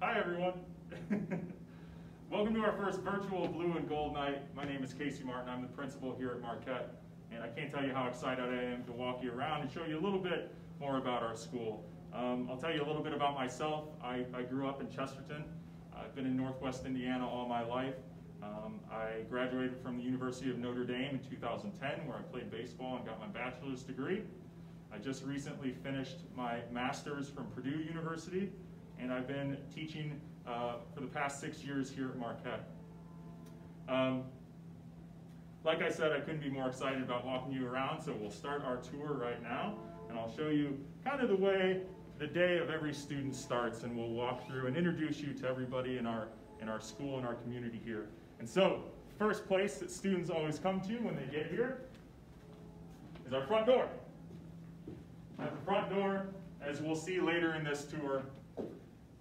Hi everyone. Welcome to our first virtual Blue and Gold night. My name is Casey Martin. I'm the principal here at Marquette, and I can't tell you how excited I am to walk you around and show you a little bit more about our school. I'll tell you a little bit about myself. I grew up in Chesterton. I've been in Northwest Indiana all my life. I graduated from the University of Notre Dame in 2010, where I played baseball and got my bachelor's degree. I just recently finished my master's from Purdue University, and I've been teaching for the past 6 years here at Marquette. Like I said, I couldn't be more excited about walking you around, so we'll start our tour right now, and I'll show you kind of the way the day of every student starts, and we'll walk through and introduce you to everybody in our school and our community here. And so, first place that students always come to when they get here is our front door. At the front door, as we'll see later in this tour,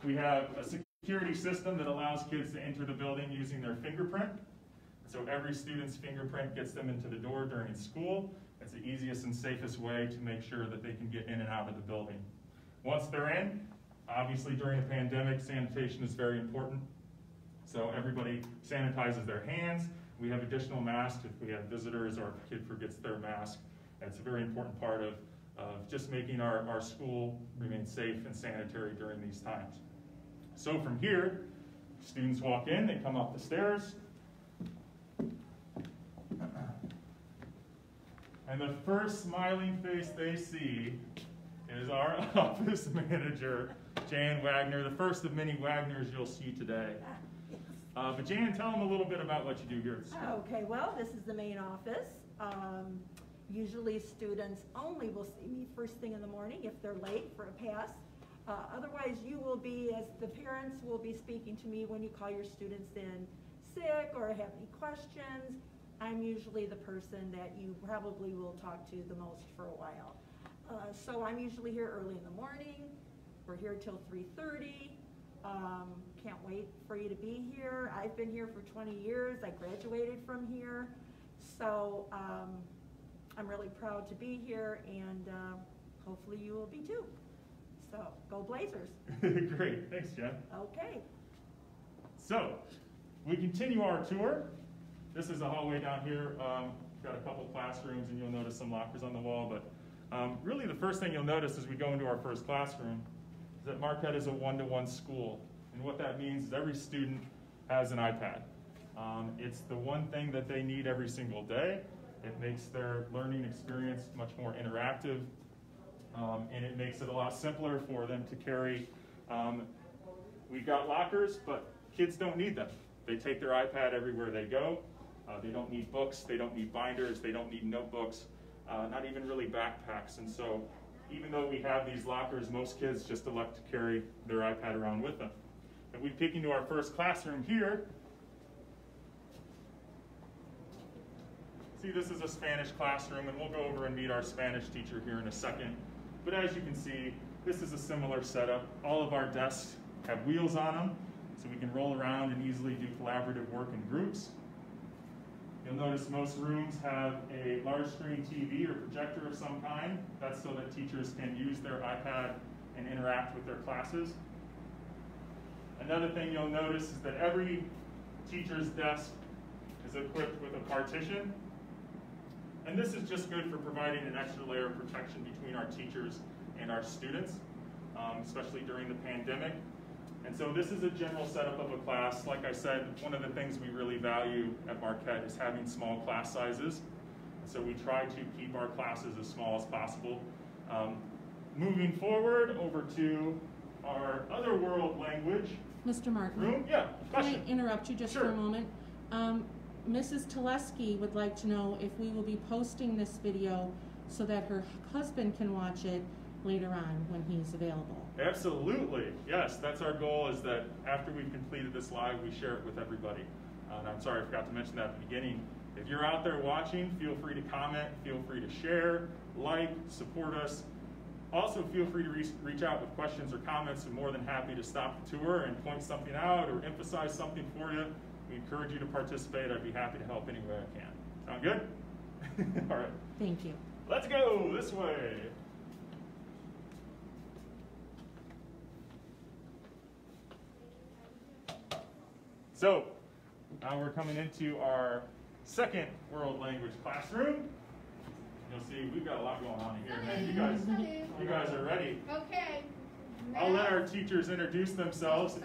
we have a security system that allows kids to enter the building using their fingerprint. So every student's fingerprint gets them into the door during school. It's the easiest and safest way to make sure that they can get in and out of the building. Once they're in, obviously during the pandemic, sanitation is very important. So everybody sanitizes their hands. We have additional masks if we have visitors or if a kid forgets their mask. It's a very important part of just making our school remain safe and sanitary during these times. So from here, students walk in, they come up the stairs. And the first smiling face they see is our office manager, Jan Wagner, the first of many Wagners you'll see today. But Jan, tell them a little bit about what you do here at the school. Okay, well, this is the main office. Usually students only will see me first thing in the morning if they're late for a pass. Otherwise, you will be, as the parents will be speaking to me when you call your students in sick or have any questions. I'm usually the person that you probably will talk to the most for a while. So I'm usually here early in the morning. We're here till 3:30. Can't wait for you to be here. I've been here for 20 years. I graduated from here. So I'm really proud to be here, and hopefully you will be too. So go Blazers. Great, thanks Jen. Okay. So we continue our tour. This is the hallway down here. Got a couple classrooms, and you'll notice some lockers on the wall, but really the first thing you'll notice as we go into our first classroom is that Marquette is a one-to-one school. And what that means is every student has an iPad. It's the one thing that they need every single day. It makes their learning experience much more interactive, and it makes it a lot simpler for them to carry. We've got lockers, but kids don't need them. They take their iPad everywhere they go. They don't need books, they don't need binders, they don't need notebooks, not even really backpacks. And so even though we have these lockers, most kids just elect to carry their iPad around with them. And we peek into our first classroom here. See, this is a Spanish classroom, and we'll go over and meet our Spanish teacher here in a second. But as you can see, this is a similar setup. All of our desks have wheels on them, so we can roll around and easily do collaborative work in groups. You'll notice most rooms have a large screen TV or projector of some kind. That's so that teachers can use their iPad and interact with their classes. Another thing you'll notice is that every teacher's desk is equipped with a partition. And this is just good for providing an extra layer of protection between our teachers and our students, especially during the pandemic. And so this is a general setup of a class. Like I said, one of the things we really value at Marquette is having small class sizes. So we try to keep our classes as small as possible. Moving forward over to our other world language Mr. Martin, room. Yeah, question. Can I interrupt you just for a moment? Mrs. Teleski would like to know if we will be posting this video so that her husband can watch it later on when he's available. Absolutely, yes. That's our goal, is that after we've completed this live, we share it with everybody. And I'm sorry I forgot to mention that at the beginning. If you're out there watching, feel free to comment, feel free to share, like, support us. Also, feel free to reach out with questions or comments. I'm more than happy to stop the tour and point something out or emphasize something for you. We encourage you to participate. I'd be happy to help any way I can. Sound good? All right. Thank you. Let's go this way. So, now we're coming into our second world language classroom. You'll see we've got a lot going on in here. And you guys are ready. Okay. I'll let our teachers introduce themselves.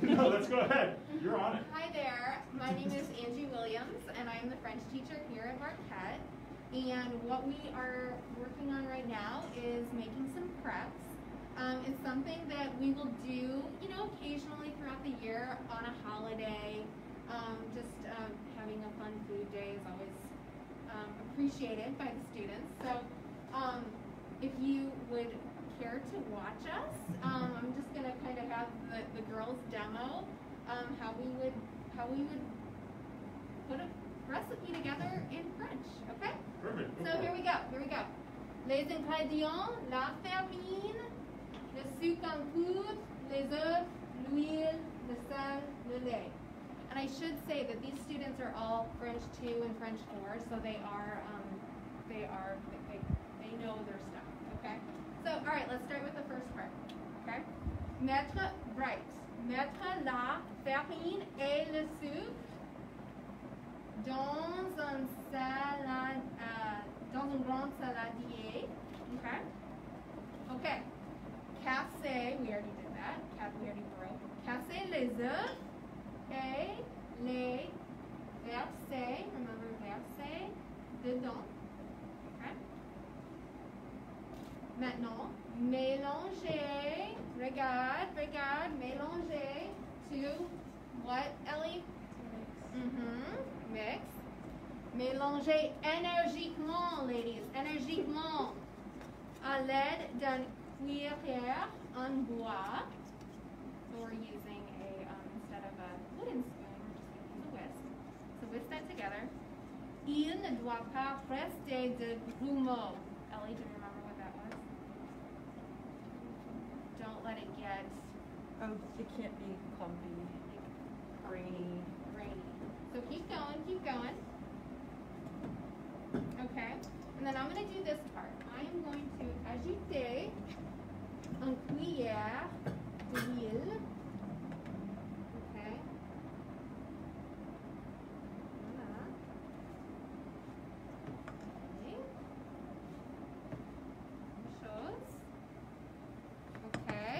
No, let's go ahead. You're on it. Hi there. My name is Angie Williams, and I'm the French teacher here at Marquette. And what we are working on right now is making some preps. It's something that we will do, occasionally throughout the year on a holiday. Having a fun food day is always appreciated by the students. So if you would care to watch us, I'm just going to kind of have the girls demo how we would put a recipe together in French, okay? Perfect. So here we go. Les ingrédients, la farine, le sucre en poudre, les œufs, l'huile, le sel, le lait. And I should say that these students are all French 2 and French 4, so they know their stuff, okay? So, all right, let's start with the first part, okay? Mettre la farine et le sucre dans un grand saladier, okay? Okay. Casser, we already did that. We already broke. Casser les œufs et les verser, remember verser, dedans. Okay. Maintenant, mélanger, regarde, mélanger to what, Ellie? Mix. Mélanger énergiquement, ladies, énergiquement, à l'aide d'un cuillère en bois. So we're using instead of a wooden spoon, we're just going to use a whisk. So whisk that together. Il ne doit pas rester de grumeaux. Ellie, do you remember what that was? Don't let it get... Oh, it can't be clumpy, grainy. So keep going. Okay. And then I'm going to do this part. I am going to ajouter une cuillère d'huile. Okay. Voilà. Okay.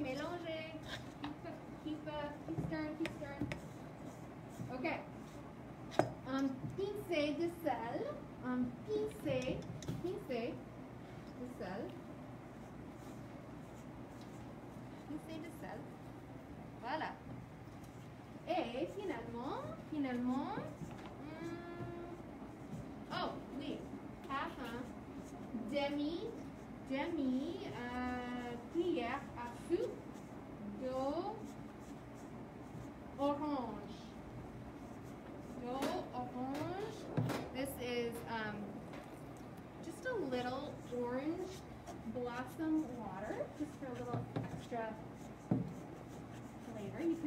Mélanger. Keep stirring. Okay. Pincée de sel. Pincée de sel. Pincée de sel. Voilà. Et finalement, oh oui, half demi cuillère à soupe d'eau orange. This is just a little orange blossom water, just for a little extra flavor. Can you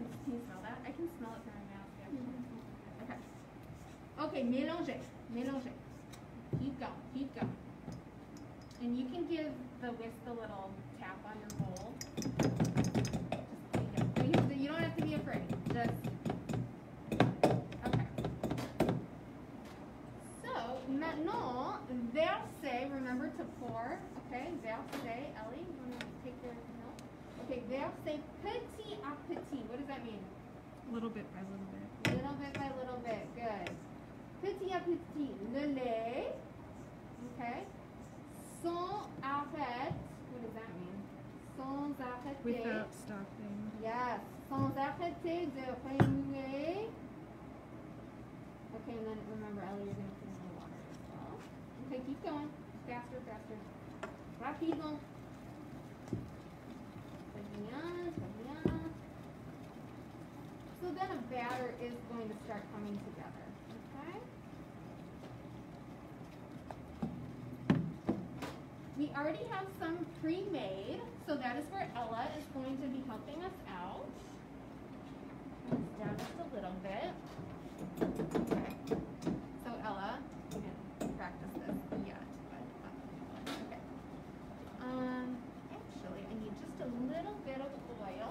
smell that? I can smell it from my mouth. Yeah. Okay, mélanger. Keep going. And you can give the whisk a little tap on your bowl. You don't have to be afraid. Just maintenant, verser, remember to pour, okay, verser, Ellie, you want to take your milk? Okay, verser petit à petit, what does that mean? Little bit by little bit. Little bit by little bit, good. Petit à petit, le lait, okay, sans arrêt, what does that mean? Sans arrêter. Without stopping. Yes, sans arrêter de remuer. Okay, and then remember, Ellie, you're going to put in the water as well. Okay, keep going. Faster. Rapido. Bien. So then a batter is going to start coming together. Okay? We already have some pre-made, so that is where Ella is going to be helping us out. Let's down just a little bit. Okay. So Ella, we didn't practice this yet, but okay. Actually, I need just a little bit of oil.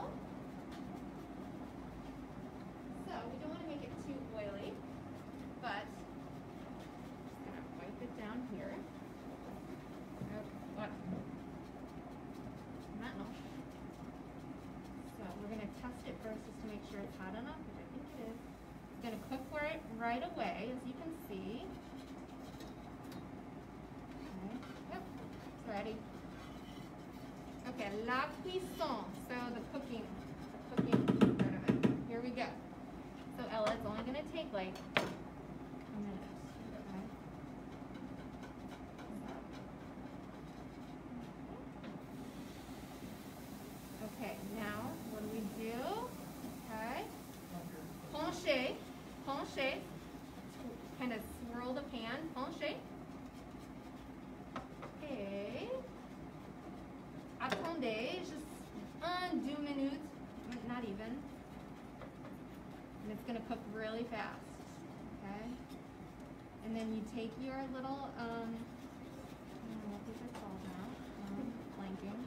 first just to make sure it's hot enough, which I think it is. It's going to cook right away, as you can see. Okay. Yep, it's ready. Okay, la cuisson, so the cooking part of it. Here we go. So Ella, it's only going to take like a minute. Okay, now what do we do? Okay, pencher, kind of swirl the pan, pencher. Okay. Attendez, just 2 minutes, not even. And it's going to cook really fast, okay? And then you take your little, I don't know what these are called now, blanking.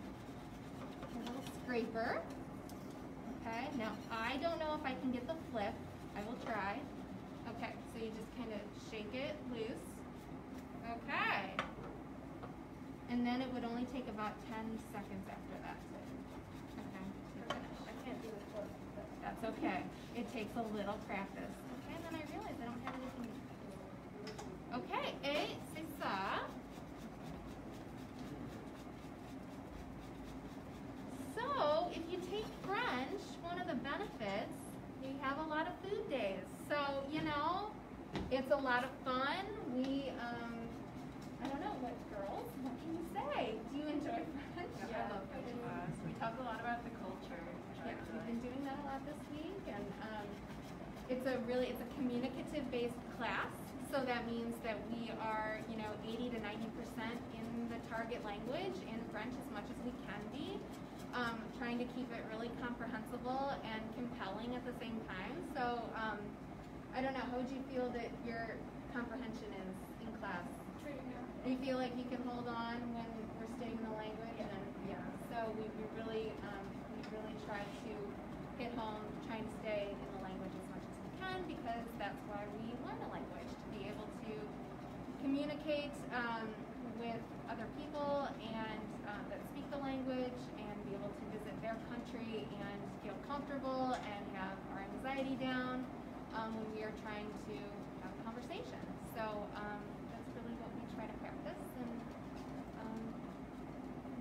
Your little scraper, okay? Now, I don't know if I can get the flip. I will try. Okay, so you just kind of shake it loose. Okay. And then it would only take about 10 seconds after that. Okay, to finish. I can't do it for That's okay. It takes a little practice. Okay, and then I realize I don't have anything. Okay, et c'est ça. So, if you take French, one of the benefits, you have a lot of food days. So, you know, it's a lot of fun. We, I don't know, what girls, what can you say? Do you enjoy French? Yeah, I love French class. We talk a lot about the culture, which I Yeah, really we've been doing that a lot this week, and it's a communicative-based class. So that means that we are, you know, 80 to 90% in the target language in French as much as we can be, trying to keep it really comprehensible and compelling at the same time. So I don't know, how would you feel that your comprehension is in class? Do you feel like you can hold on when we're staying in the language? Yeah. And, yeah. So we really try to hit home, try and stay in the language as much as we can, because that's why we learn a language, to be able to communicate with other people and that speak the language, and be able to visit their country and feel comfortable and have our anxiety down when we are trying to have a conversation. So that's really what we try to practice. And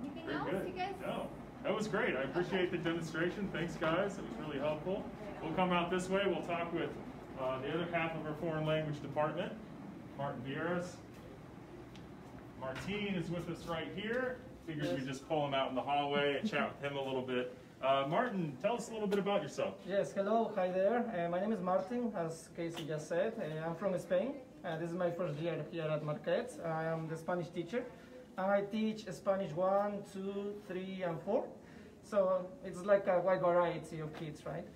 anything Very else, good. you guys? No, that was great. I appreciate the demonstration. Thanks, guys. It was really helpful. We'll come out this way. We'll talk with the other half of our foreign language department, Martin Bieras. Martine is with us right here. Figured we'd just pull him out in the hallway and chat with him a little bit. Martin, tell us a little bit about yourself. Yes, hello, hi there. My name is Martin, as Casey just said. I'm from Spain. This is my first year here at Marquette. I am the Spanish teacher, and I teach Spanish 1, 2, 3, and 4. So it's like a wide variety of kids, right?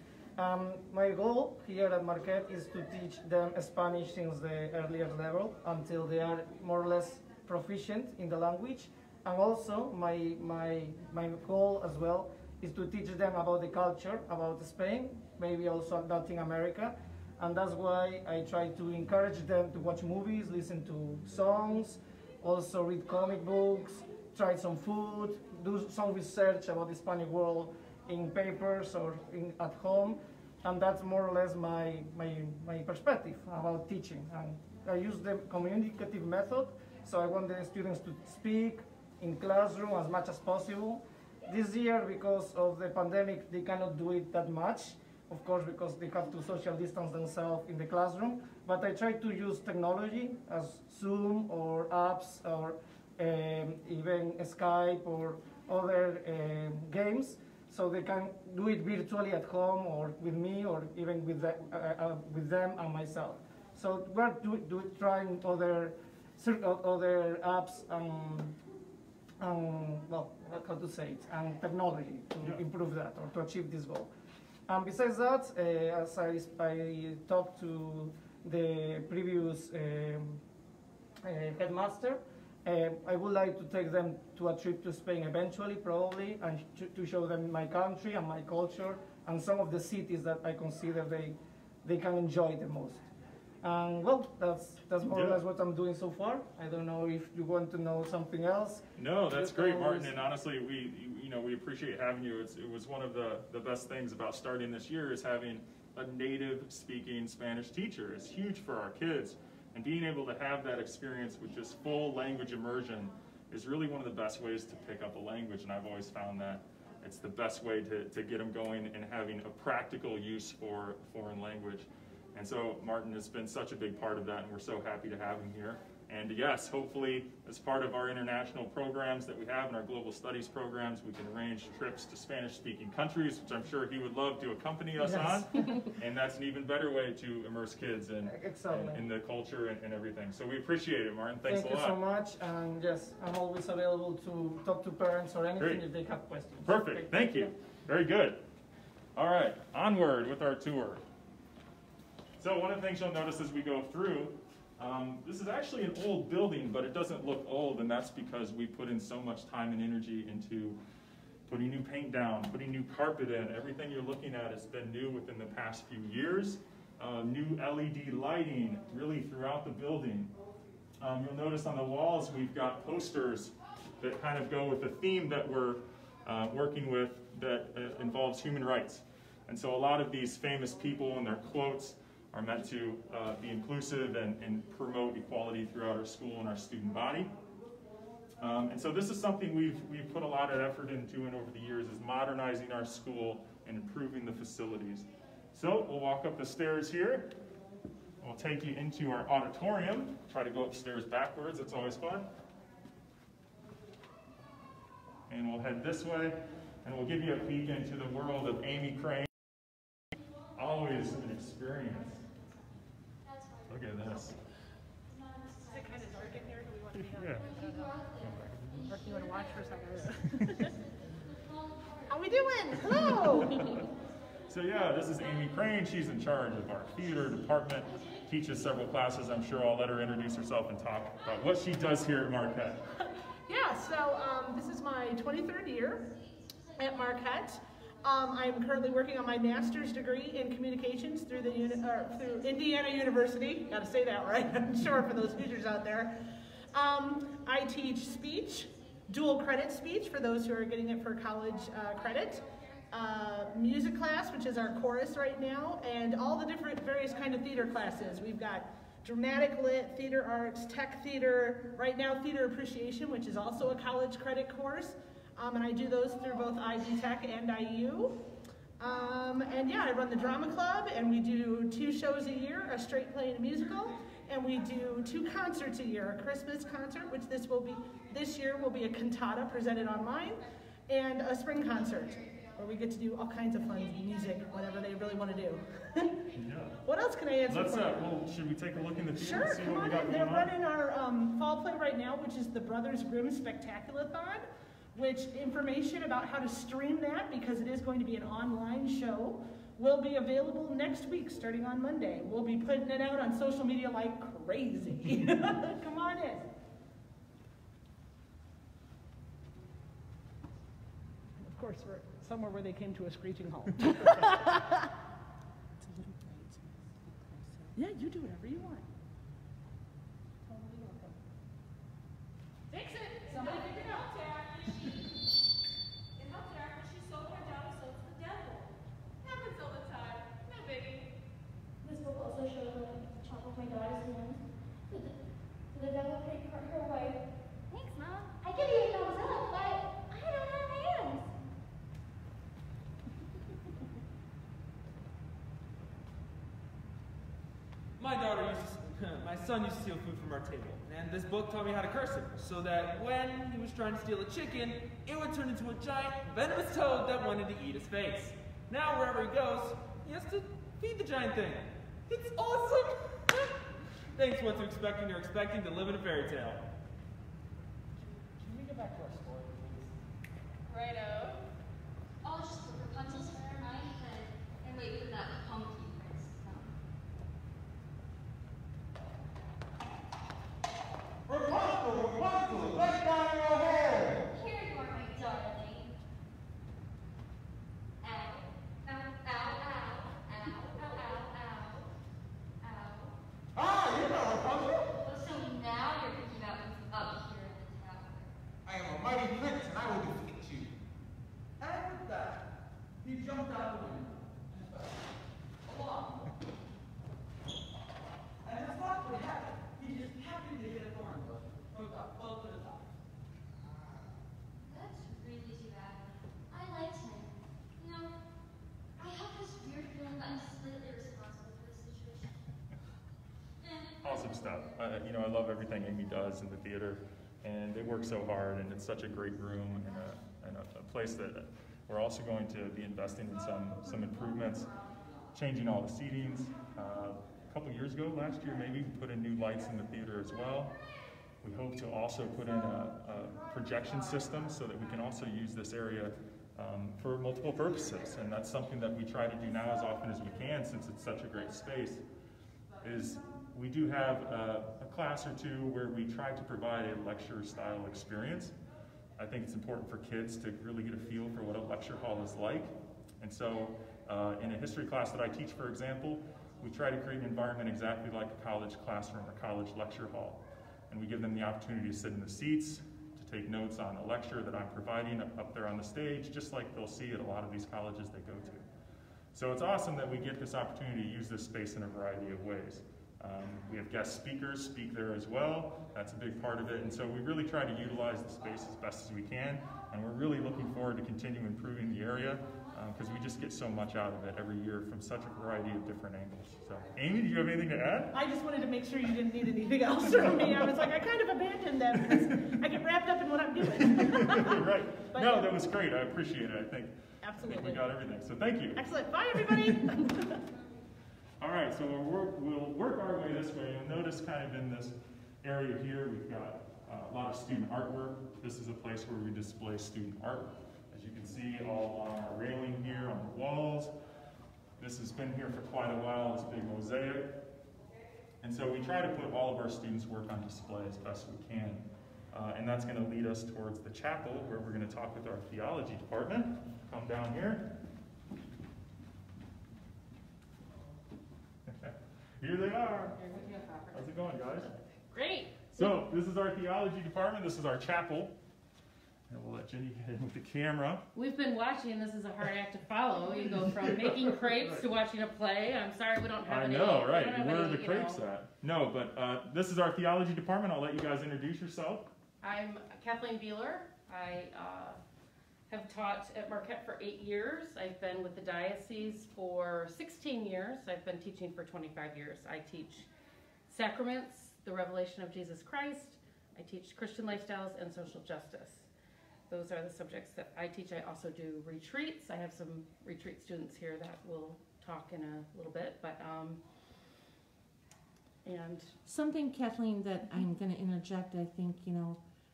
My goal here at Marquette is to teach them Spanish since the earlier level until they are more or less proficient in the language. And also my goal as well is to teach them about the culture, about Spain, maybe also Latin America. And that's why I try to encourage them to watch movies, listen to songs, also read comic books, try some food, do some research about the Hispanic world in papers or at home. And that's more or less my perspective about teaching. And I use the communicative method, so I want the students to speak in classroom as much as possible. This year, because of the pandemic, they cannot do it that much, of course, because they have to social distance themselves in the classroom. But I try to use technology as Zoom or apps or even Skype or other games, so they can do it virtually at home or with me or even with them and myself. So we're trying other apps well, how to say it, and technology to improve that or to achieve this goal. And besides that, as I talked to the previous headmaster, I would like to take them to a trip to Spain eventually, probably, and to show them my country and my culture and some of the cities that I consider they can enjoy the most. Well, that's more or less what I'm doing so far. I don't know if you want to know something else. No, that's great, Martin. And honestly, we appreciate having you. It was one of the best things about starting this year is having a native speaking Spanish teacher. It's huge for our kids. And being able to have that experience with just full language immersion is really one of the best ways to pick up a language. And I've always found that it's the best way to get them going and having a practical use for foreign language. And so Martin has been such a big part of that, and we're so happy to have him here. And yes, hopefully, as part of our international programs that we have in our global studies programs, we can arrange trips to Spanish-speaking countries, which I'm sure he would love to accompany us on. And that's an even better way to immerse kids in the culture and everything. So we appreciate it, Martin. Thanks a lot. Thank you so much. And yes, I'm always available to talk to parents or anything Great. if they have questions. Perfect. Thank you. Very good. All right, onward with our tour. So one of the things you'll notice as we go through, this is actually an old building, but it doesn't look old, and that's because we put in so much time and energy into putting new paint down, putting new carpet in. Everything you're looking at has been new within the past few years. New LED lighting really throughout the building. You'll notice on the walls we've got posters that kind of go with the theme that we're working with that involves human rights. And so a lot of these famous people and their quotes are meant to be inclusive and promote equality throughout our school and our student body. And so this is something we've put a lot of effort into doing over the years, is modernizing our school and improving the facilities. So we'll walk up the stairs here. We'll take you into our auditorium. Try to go upstairs backwards, it's always fun. And we'll head this way, and we'll give you a peek into the world of Amy Crane. Always an experience. Look at this. Is it kind of dark in here? Do we want to be on? Yeah. Or do you want to watch for a second? How we doing? Hello! So yeah, this is Amy Crane. She's in charge of our theater department, teaches several classes. I'm sure I'll let her introduce herself and talk about what she does here at Marquette. Yeah, so this is my 23rd year at Marquette. I'm currently working on my master's degree in communications through through Indiana University. Got to say that right, I'm sure, for those Hoosiers out there. I teach speech, dual credit speech for those who are getting it for college credit. Music class, which is our chorus right now, and all the different various kind of theater classes. We've got dramatic lit, theater arts, tech theater, right now theater appreciation, which is also a college credit course. And I do those through both IB Tech and IU. And yeah, I run the drama club, and we do 2 shows a year, a straight play and a musical, and we do 2 concerts a year, a Christmas concert, which this year will be a cantata presented online, and a spring concert, where we get to do all kinds of fun music, whatever they really want to do. Yeah. What else can I answer for? Well, should we take a look in the theater Sure, and see come what we on got in. going They're on? running our fall play right now, which is the Brothers Grimm Spectacular-thon, which information about how to stream that, because it is going to be an online show, will be available next week, starting on Monday. We'll be putting it out on social media like crazy. Come on in. Of course, we're somewhere where they came to a screeching halt. Yeah, you do whatever you want. Totally welcome. Fix it! Somebody figure it out. It helped her after she sold her daughter sold to the devil. Happens all the time. No biggie. This book also shows the top of my daughter's hand. The devil take her away. Thanks, Mom. I give you a thumbs up, but I don't have hands. My son used to steal food from our table, and this book taught me how to curse him, so that when he was trying to steal a chicken, it would turn into a giant venomous toad that wanted to eat his face. Now wherever he goes, he has to feed the giant thing. It's awesome! Thanks what to expecting or expecting to live in a fairy tale. Can we get back to our story, please? Righto. I'll just put Rapunzel's hair in my head and wait for that punky prince to come. Rapunzel, Rapunzel, let down your hair! Here you are, my darling. Ow, ow, ow, ow, ow, ow, ow, ow, ow. jumped out the window and fell. Along. And as luck would have it, he just happened to hit a thorn bush from about 12 to the top. That's really too bad. I liked him. You know, I have this weird feeling that I'm slightly responsible for this situation. Awesome stuff. You know, I love everything Amy does in the theater, and they work so hard, and it's such a great room and a place that we're also going to be investing in some improvements, changing all the seatings. A couple years ago, last year maybe, we put in new lights in the theater as well. We hope to also put in a projection system so that we can also use this area for multiple purposes, and that's something that we try to do now as often as we can, since it's such a great space. We do have a class or two where we try to provide a lecture-style experience. I think it's important for kids to really get a feel for what a lecture hall is like. And so in a history class that I teach, for example, we try to create an environment exactly like a college classroom or college lecture hall. And we give them the opportunity to sit in the seats, to take notes on the lecture that I'm providing up there on the stage, just like they'll see at a lot of these colleges they go to. So it's awesome that we get this opportunity to use this space in a variety of ways. We have guest speakers speak there as well. That's a big part of it. And so we really try to utilize the space as best as we can. And we're really looking forward to continue improving the area because we just get so much out of it every year from such a variety of different angles. So, Amy, do you have anything to add? I just wanted to make sure you didn't need anything else from me. I was like, I kind of abandoned them because I get wrapped up in what I'm doing. Right. But, no, that was great. I appreciate it. I think absolutely. we got everything. So thank you. Excellent. Bye, everybody. All right, so we'll work our way this way. You'll notice kind of in this area here, we've got a lot of student artwork. This is a place where we display student art. As you can see, all along our railing here on the walls. This has been here for quite a while, this big mosaic. And so we try to put all of our students' work on display as best we can. And that's going to lead us towards the chapel, where we're going to talk with our theology department. Come down here. Here they are. How's it going, guys? Great. So this is our theology department. This is our chapel. And we'll let Jenny get in with the camera. We've been watching. This is a hard act to follow. You go from making crepes to watching a play. I'm sorry we don't have any. I know, right. Where are the crepes at? No, but this is our theology department. I'll let you guys introduce yourself. I'm Kathleen Beeler. I have taught at Marquette for 8 years. I've been with the diocese for 16 years. I've been teaching for 25 years. I teach sacraments, the revelation of Jesus Christ. I teach Christian lifestyles and social justice. Those are the subjects that I teach. I also do retreats. I have some retreat students here that will talk in a little bit, but and something, Kathleen, that I'm going to interject, I think,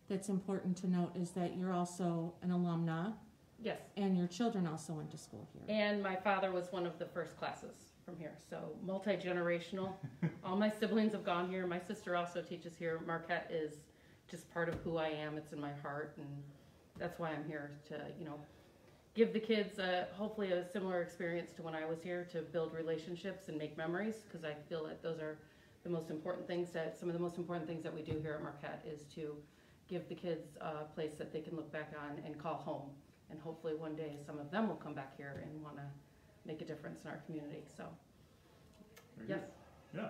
that's important to note is that you're also an alumna. Yes. And your children also went to school here. And my father was one of the first classes from here, so multi-generational. All my siblings have gone here. My sister also teaches here. Marquette is just part of who I am. It's in my heart, and that's why I'm here to, give the kids hopefully a similar experience to when I was here, to build relationships and make memories, because I feel that those are the most important things some of the most important things that we do here at Marquette is to give the kids a place that they can look back on and call home. And hopefully one day some of them will come back here and want to make a difference in our community. So, yes. Yeah.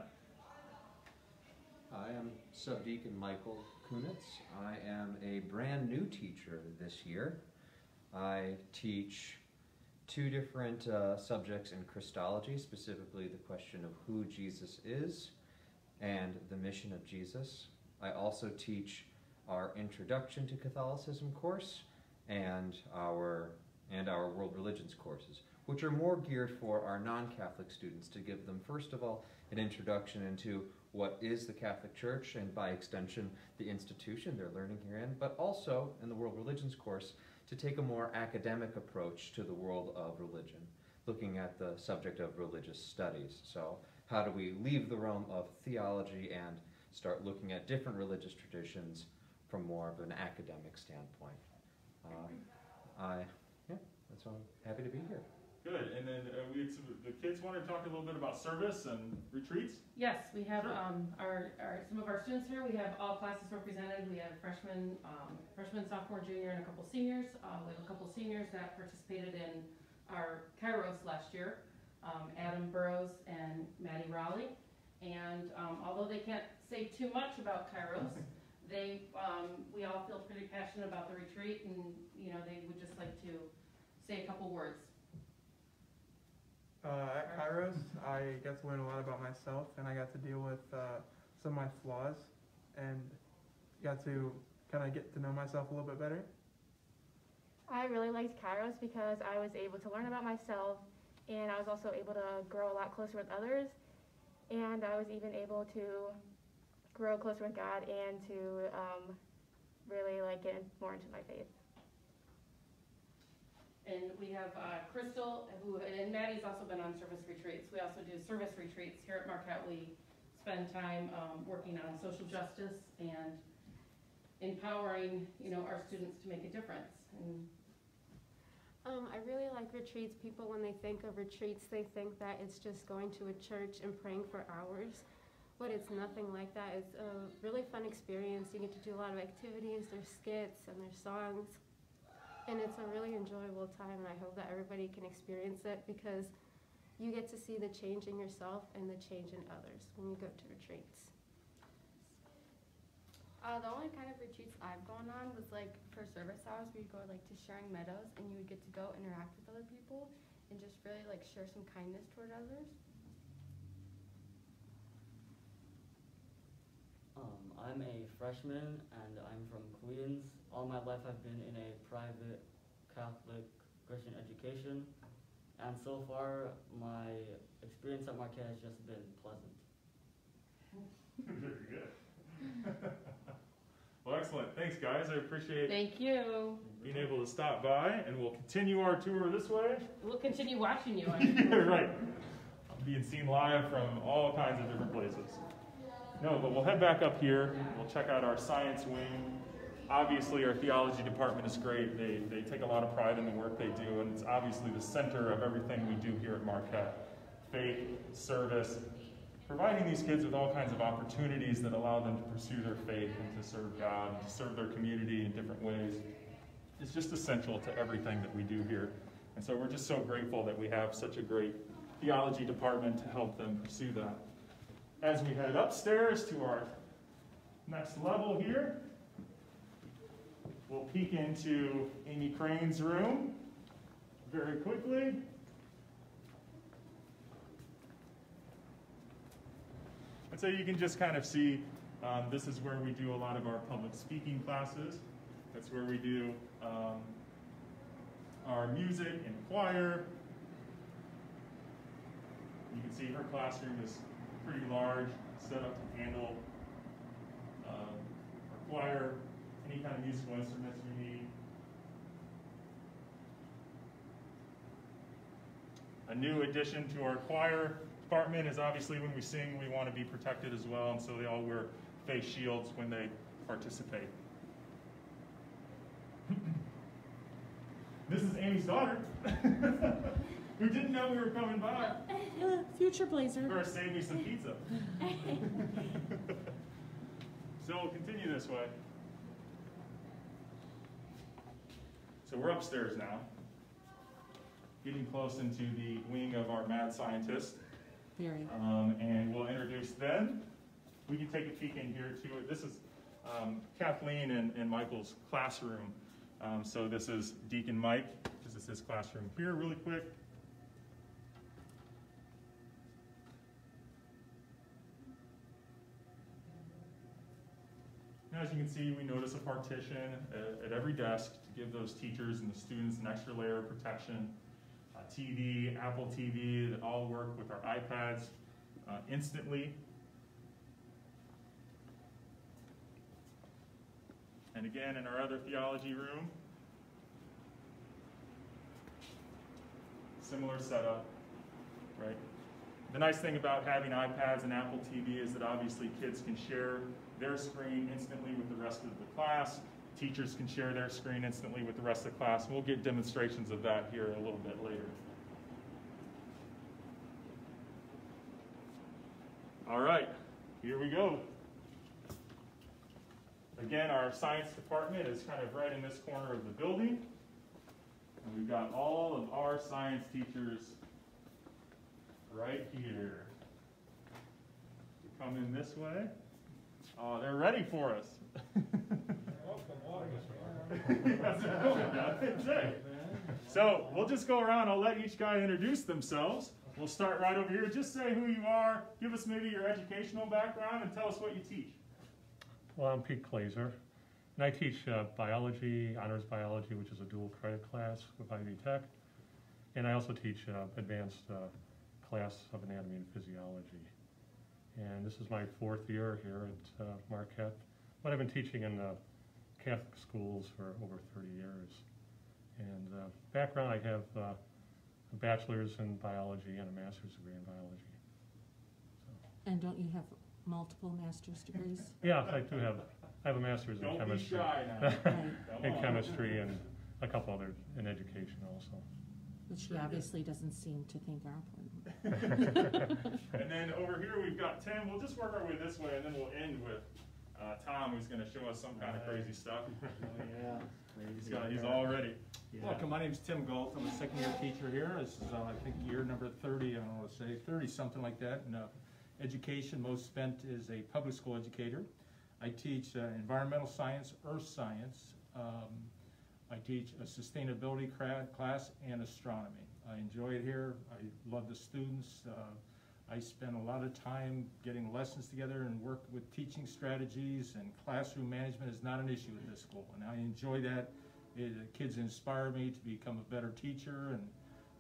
I am Subdeacon Michael Kunitz. I am a brand new teacher this year. I teach 2 different subjects in Christology, specifically the question of who Jesus is and the mission of Jesus. I also teach our Introduction to Catholicism course and our World Religions courses, which are more geared for our non-Catholic students, to give them, first of all, an introduction into what is the Catholic Church and, by extension, the institution they're learning herein, but also, in the World Religions course, to take a more academic approach to the world of religion, looking at the subject of religious studies. So how do we leave the realm of theology and start looking at different religious traditions from more of an academic standpoint? That's why I'm happy to be here. Good. And then the kids want to talk a little bit about service and retreats? Yes, we have sure. some of our students here. We have all classes represented. We have freshman, sophomore, junior, and a couple seniors. We have a couple seniors that participated in our Kairos last year, Aiden Bartnicki and Maddie Riley. And although they can't say too much about Kairos, we all feel pretty passionate about the retreat, and they would just like to say a couple words. At Kairos, I got to learn a lot about myself, and I got to deal with some of my flaws, and got to kind of get to know myself a little bit better. I really liked Kairos because I was able to learn about myself, and I was also able to grow a lot closer with others, and I was even able to grow closer with God and to really get more into my faith. And we have Crystal, and Maddie's also been on service retreats. We also do service retreats here at Marquette. We spend time working on social justice and empowering, our students to make a difference. And I really like retreats. People, when they think of retreats, they think that it's just going to a church and praying for hours, but it's nothing like that. It's a really fun experience. You get to do a lot of activities. There's skits and there's songs. And it's a really enjoyable time, and I hope that everybody can experience it because you get to see the change in yourself and the change in others when you go to retreats. The only kind of retreats I've gone on was for service hours where you go to Sharing Meadows, and you would get to go interact with other people and just really share some kindness toward others. I'm a freshman and I'm from Queens. All my life I've been in a private Catholic Christian education, and so far my experience at Marquette has just been pleasant. Very good. Well, excellent. Thanks, guys. I appreciate Thank you. being able to stop by, and we'll continue our tour this way. We'll continue watching you. Right. I'm being seen live from all kinds of different places. No, but we'll head back up here. We'll check out our science wing. Obviously, our theology department is great. They take a lot of pride in the work they do, and it's obviously the center of everything we do here at Marquette. Faith, service, providing these kids with all kinds of opportunities that allow them to pursue their faith and to serve God and to serve their community in different ways. It's just essential to everything that we do here. And so we're just so grateful that we have such a great theology department to help them pursue that. As we head upstairs to our next level here, we'll peek into Amy Crane's room very quickly. And so you can just kind of see, this is where we do a lot of our public speaking classes. That's where we do our music and choir. You can see her classroom is pretty large, set up to handle our choir, any kind of musical instruments we need. A new addition to our choir department is obviously when we sing, we want to be protected as well, and so they all wear face shields when they participate. This is Amy's daughter, who didn't know we were coming by. Future Blazer. First, save me some pizza. So we'll continue this way. So we're upstairs now, getting close into the wing of our mad scientist. Very. And we'll introduce them. We can take a peek in here too. This is Kathleen and Michael's classroom. So this is Deacon Mike. This is his classroom here really quick. Now, as you can see, we notice a partition at every desk to give those teachers and the students an extra layer of protection. TV, Apple TV, that all work with our iPads instantly. And again, in our other theology room, similar setup, right? The nice thing about having iPads and Apple TV is that obviously kids can share their screen instantly with the rest of the class. Teachers can share their screen instantly with the rest of the class. We'll get demonstrations of that here a little bit later. All right, here we go. Again, our science department is kind of right in this corner of the building. And we've got all of our science teachers right here. Come in this way. Oh, they're ready for us. So we'll just go around. I'll let each guy introduce themselves. We'll start right over here. Just say who you are. Give us maybe your educational background and tell us what you teach. Well, I'm Pete Glazer, and I teach biology, honors biology, which is a dual credit class with Ivy Tech, and I also teach advanced class of anatomy and physiology. And this is my 4th year here at Marquette, but I've been teaching in Catholic schools for over 30 years. And background, I have a bachelor's in biology and a master's degree in biology. And don't you have multiple master's degrees? Yeah, I do have. I have a master's in chemistry. Don't be shy now. In chemistry and a couple other in education also. Which she obviously doesn't seem to think are important. And then over here we've got Tim. We'll just work our way this way, and then we'll end with Tom, who's going to show us some kind of crazy stuff. He's all ready. Welcome, my name is Tim Galt. I'm a second-year teacher here. This is, I think, year number 30, I don't know what to say, 30, something like that. In education, most spent is a public school educator. I teach environmental science, earth science. I teach a sustainability class and astronomy. I enjoy it here. I love the students. I spend a lot of time getting lessons together and work with teaching strategies, and classroom management is not an issue at this school, and I enjoy that. The kids inspire me to become a better teacher, and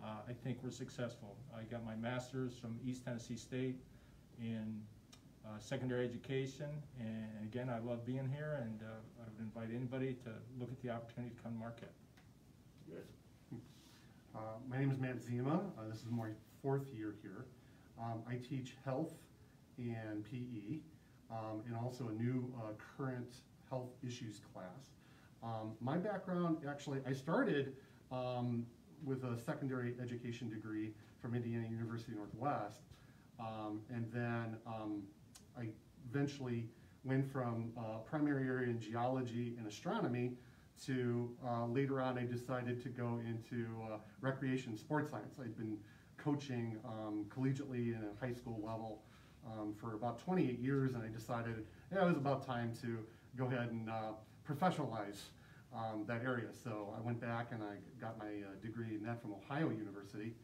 I think we're successful. I got my master's from East Tennessee State in secondary education, and again, I love being here, and I would invite anybody to look at the opportunity to come to Marquette. Good. My name is Matt Zima. This is my 4th year here. I teach health and PE, and also a new current health issues class. My background, actually, I started with a secondary education degree from Indiana University Northwest, and then I eventually went from primary area in geology and astronomy to later on I decided to go into recreation sports science. I'd been coaching collegiately in a high school level for about 28 years, and I decided it was about time to go ahead and professionalize that area. So I went back and I got my degree in that from Ohio University,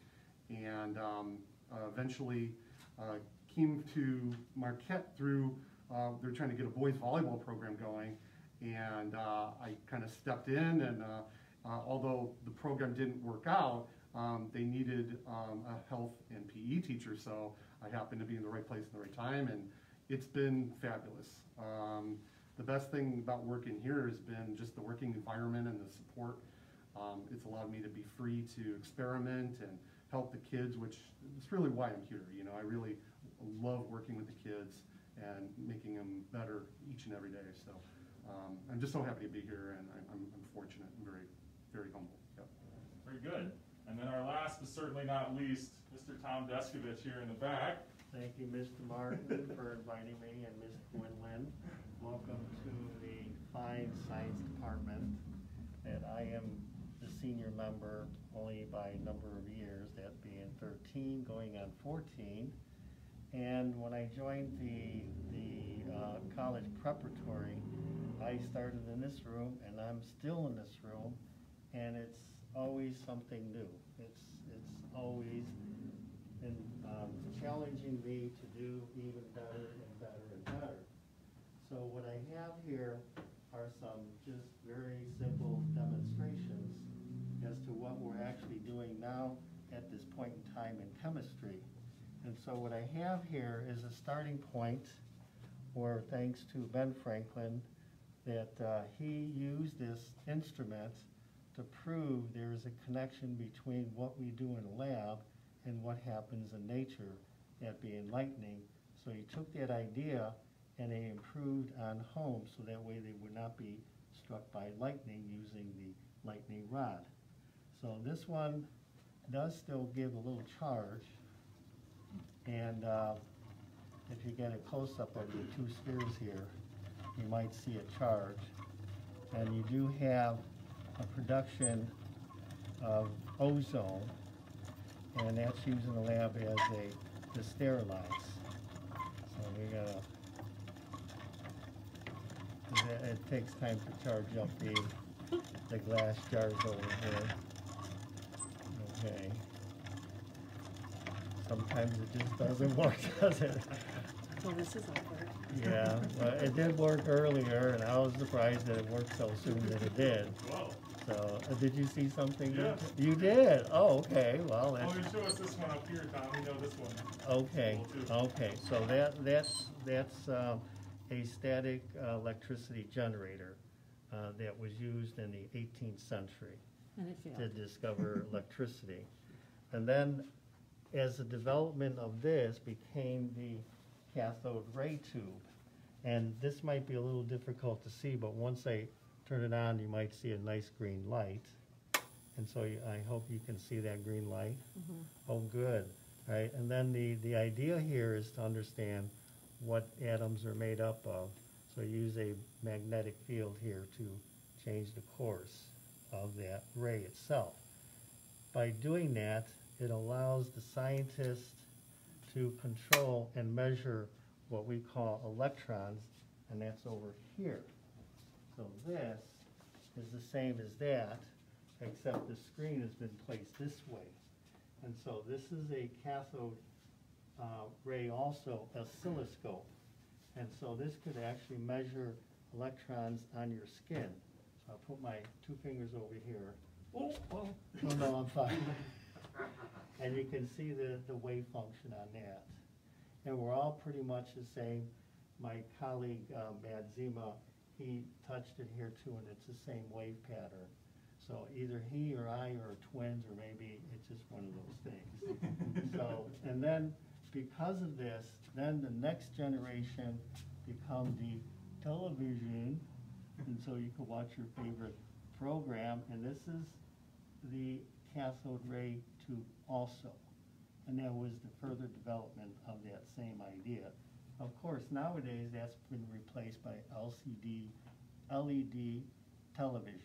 and eventually came to Marquette through, they're trying to get a boys volleyball program going, and I kind of stepped in, and although the program didn't work out, they needed a health and PE teacher, so I happened to be in the right place at the right time, and it's been fabulous. The best thing about working here has been just the working environment and the support. It's allowed me to be free to experiment and help the kids, which is really why I'm here. You know, I really love working with the kids and making them better each and every day. So I'm just so happy to be here, and I'm fortunate and very, very humble. Yep. Very good. And then our last, but certainly not least, Mr. Tom Deskovich here in the back. Thank you, Mr. Martin, for inviting me, and Ms. Quinlan. Welcome to the fine science department. And I am the senior member only by a number of years, that being 13, going on 14. And when I joined the college preparatory, I started in this room, and I'm still in this room, and it's always something new. It's always been challenging me to do even better and better and better. So what I have here are some just very simple demonstrations as to what we're actually doing now at this point in time in chemistry. And so what I have here is a starting point where, thanks to Ben Franklin, that he used this instrument to prove there is a connection between what we do in a lab and what happens in nature, that being lightning. So he took that idea and they improved on homes so that way they would not be struck by lightning using the lightning rod. So this one does still give a little charge, and if you get a close-up of the two spheres here, you might see a charge. And you do have a production of ozone, and that's used in the lab to sterilize. So we gotta, it takes time to charge up the glass jars over here. Okay. Sometimes it just doesn't work, does it? Well, this is awkward. Yeah, but it did work earlier, and I was surprised that it worked so soon that it did. Whoa. So, did you see something? Yeah. You did? Oh, okay, well, Oh, you show us this one up here, Tom. We know this one. okay, okay, so that's a static electricity generator that was used in the 18th century And it failed. to discover electricity. And then, as the development of this became the cathode ray tube, and this might be a little difficult to see, but once I turn it on, you might see a nice green light. And so I hope you can see that green light. Mhm. Oh, good. All right, and then the idea here is to understand what atoms are made up of. So use a magnetic field here to change the course of that ray itself. By doing that, it allows the scientist to control and measure what we call electrons, and that's over here. So this is the same as that, except the screen has been placed this way. And so this is a cathode ray, also oscilloscope. And so this could actually measure electrons on your skin. So I'll put my 2 fingers over here. Oh, no, I'm fine. And you can see the wave function on that. And we're all pretty much the same. My colleague, Matt Zima, he touched it here too, and it's the same wave pattern. So either he or I are twins, or maybe it's just one of those things. So, and then because of this, then the next generation become the television, and so you can watch your favorite program, and this is the cathode ray tube also. And that was the further development of that same idea. Of course, nowadays that's been replaced by LED televisions.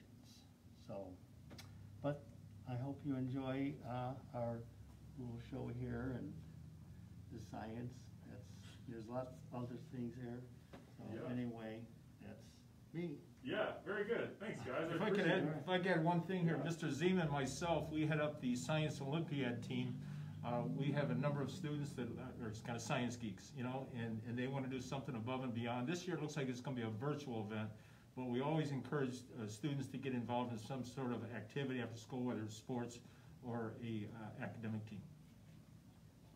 So, but I hope you enjoy our little show here and the science. There's lots of other things here. So Yeah. Anyway, that's me. Yeah, very good. Thanks, guys. If I could add one thing here, Mr. Zima and myself, we head up the Science Olympiad team. We have a number of students that are kind of science geeks, you know, and they want to do something above and beyond. This year it looks like it's going to be a virtual event, but we always encourage students to get involved in some sort of activity after school, whether it's sports or a academic team.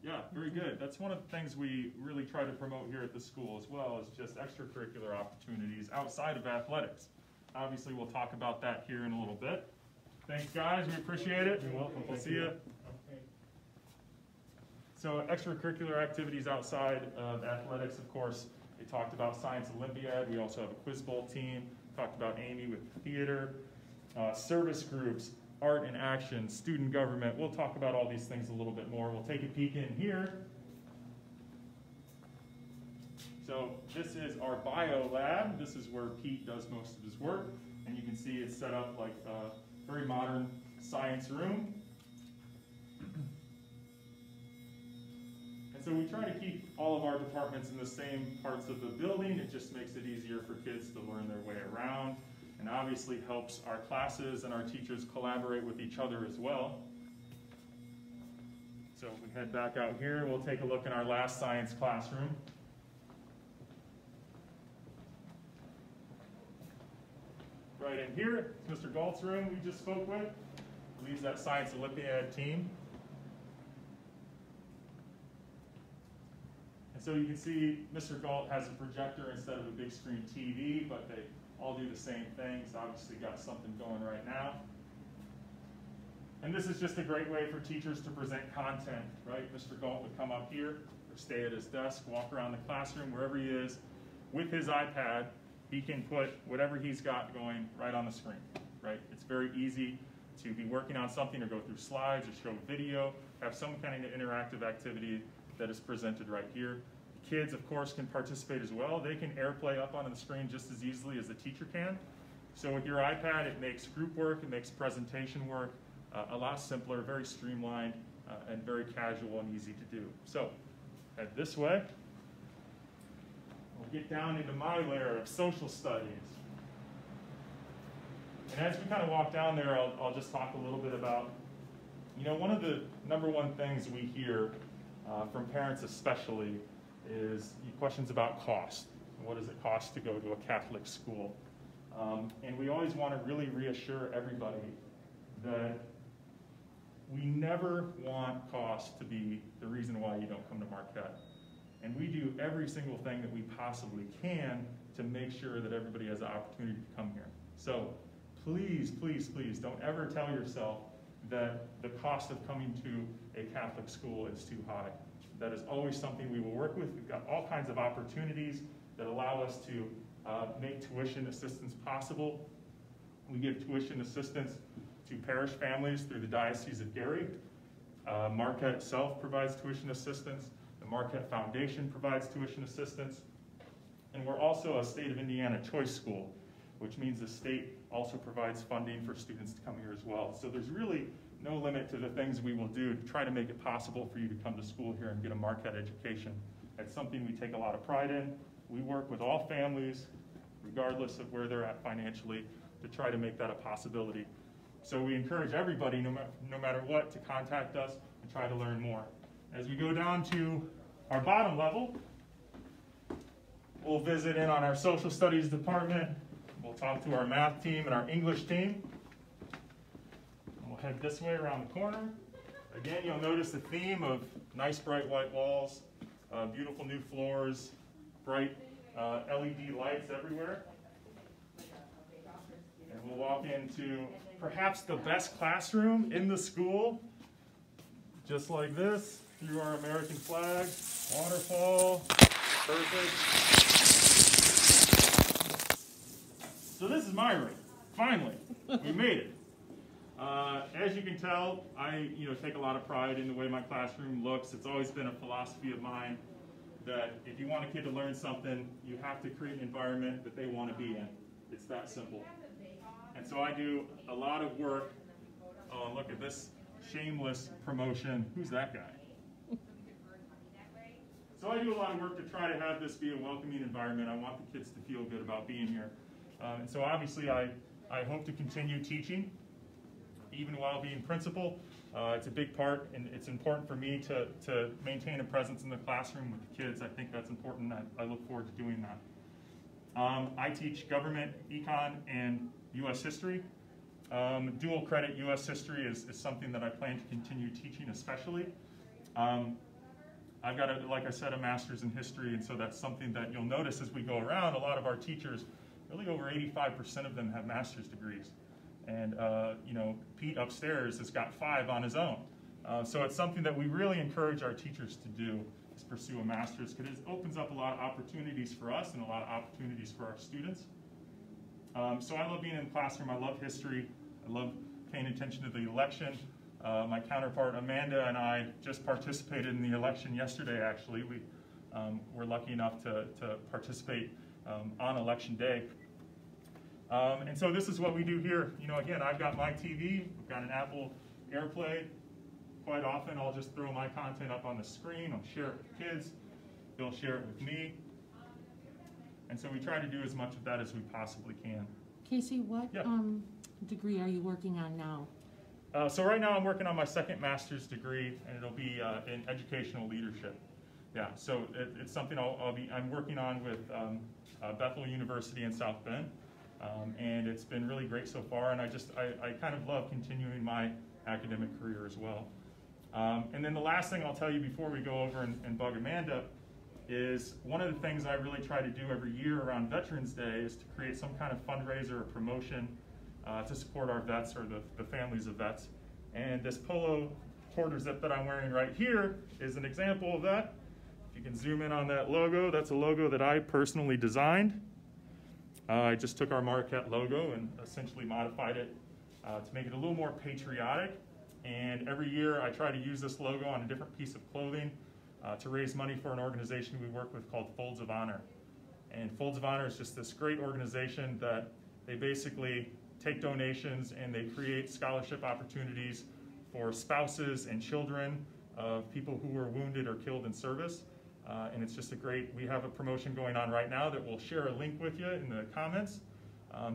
Yeah, very good. That's one of the things we really try to promote here at the school, as well as just extracurricular opportunities outside of athletics. Obviously, we'll talk about that here in a little bit. Thanks, guys. We appreciate it. You're welcome. We'll see you. So extracurricular activities outside of athletics, of course, they talked about Science Olympiad. We also have a quiz bowl team. Talked about Amy with theater, service groups, art and action, student government. We'll talk about all these things a little bit more. We'll take a peek in here. So this is our bio lab. This is where Pete does most of his work. And you can see it's set up like a very modern science room. And so we try to keep all of our departments in the same parts of the building. It just makes it easier for kids to learn their way around, and obviously helps our classes and our teachers collaborate with each other as well. So if we head back out here, we'll take a look in our last science classroom. Right in here, it's Mr. Galt's room we just spoke with. Leads that Science Olympiad team. And so you can see Mr. Galt has a projector instead of a big screen TV, but they all do the same thing. He's obviously got something going right now. And this is just a great way for teachers to present content, right? Mr. Galt would come up here or stay at his desk, walk around the classroom, wherever he is, with his iPad. He can put whatever he's got going right on the screen, right? It's very easy to be working on something or go through slides or show video, have some kind of interactive activity that is presented right here. The kids, of course, can participate as well. They can AirPlay up on the screen just as easily as the teacher can. So with your iPad, it makes group work, it makes presentation work a lot simpler, very streamlined, and very casual and easy to do. So, head this way. We'll get down into my layer of social studies. And as we kind of walk down there, I'll just talk a little bit about, one of the #1 things we hear from parents especially is questions about cost. What does it cost to go to a Catholic school? And we always want to really reassure everybody that we never want cost to be the reason why you don't come to Marquette. And we do every single thing that we possibly can to make sure that everybody has the opportunity to come here. So please, please, please don't ever tell yourself that the cost of coming to a Catholic school is too high. That is always something we will work with. We've got all kinds of opportunities that allow us to make tuition assistance possible. We give tuition assistance to parish families through the Diocese of Gary. Marquette itself provides tuition assistance. The Marquette Foundation provides tuition assistance. And we're also a state of Indiana choice school, which means the state also provides funding for students to come here as well. So there's really no limit to the things we will do to try to make it possible for you to come to school here and get a Marquette education. That's something we take a lot of pride in. We work with all families, regardless of where they're at financially, to try to make that a possibility. So we encourage everybody, no matter what, to contact us and try to learn more. As we go down to our bottom level, we'll visit in on our social studies department. We'll talk to our math team and our English team. We'll head this way around the corner. Again, you'll notice the theme of nice bright white walls, beautiful new floors, bright LED lights everywhere. And we'll walk into perhaps the best classroom in the school, just like this, through our American flag, waterfall, perfect. So this is my room, finally, we made it. As you can tell, I take a lot of pride in the way my classroom looks. It's always been a philosophy of mine that if you want a kid to learn something, you have to create an environment that they want to be in. It's that simple. And so I do a lot of work. Oh, and look at this shameless promotion. Who's that guy? So I do a lot of work to try to have this be a welcoming environment. I want the kids to feel good about being here. And so obviously I hope to continue teaching, even while being principal. It's a big part, and it's important for me to maintain a presence in the classroom with the kids. I think that's important. I look forward to doing that. I teach government, econ, and U.S. history. Dual credit U.S. history is something that I plan to continue teaching especially. I've got, like I said, a master's in history, and so that's something that you'll notice as we go around. A lot of our teachers, really over 85% of them have master's degrees. And Pete upstairs has got 5 on his own. So it's something that we really encourage our teachers to do, is pursue a master's, because it opens up a lot of opportunities for us and a lot of opportunities for our students. So I love being in the classroom. I love history. I love paying attention to the election. My counterpart Amanda and I just participated in the election yesterday, actually. We were lucky enough to participate on election day. And so this is what we do here. Again, I've got my TV. We've got an Apple AirPlay. Quite often, I'll just throw my content up on the screen. I'll share it with kids. They'll share it with me. And so we try to do as much of that as we possibly can. Casey, what degree are you working on now? So right now I'm working on my second master's degree, and it'll be in educational leadership. Yeah, so it's something I'm working on with Bethel University in South Bend, and it's been really great so far. And I kind of love continuing my academic career as well. And then the last thing I'll tell you before we go over and bug Amanda is one of the things I really try to do every year around Veterans Day is to create some kind of fundraiser or promotion to support our vets or the families of vets. And this polo quarter zip that I'm wearing right here is an example of that. If you can zoom in on that logo, that's a logo that I personally designed. I just took our Marquette logo and essentially modified it to make it a little more patriotic. And every year I try to use this logo on a different piece of clothing to raise money for an organization we work with called Folds of Honor. And Folds of Honor is just this great organization that they basically take donations, and they create scholarship opportunities for spouses and children of people who were wounded or killed in service. And it's just we have a promotion going on right now that we'll share a link with you in the comments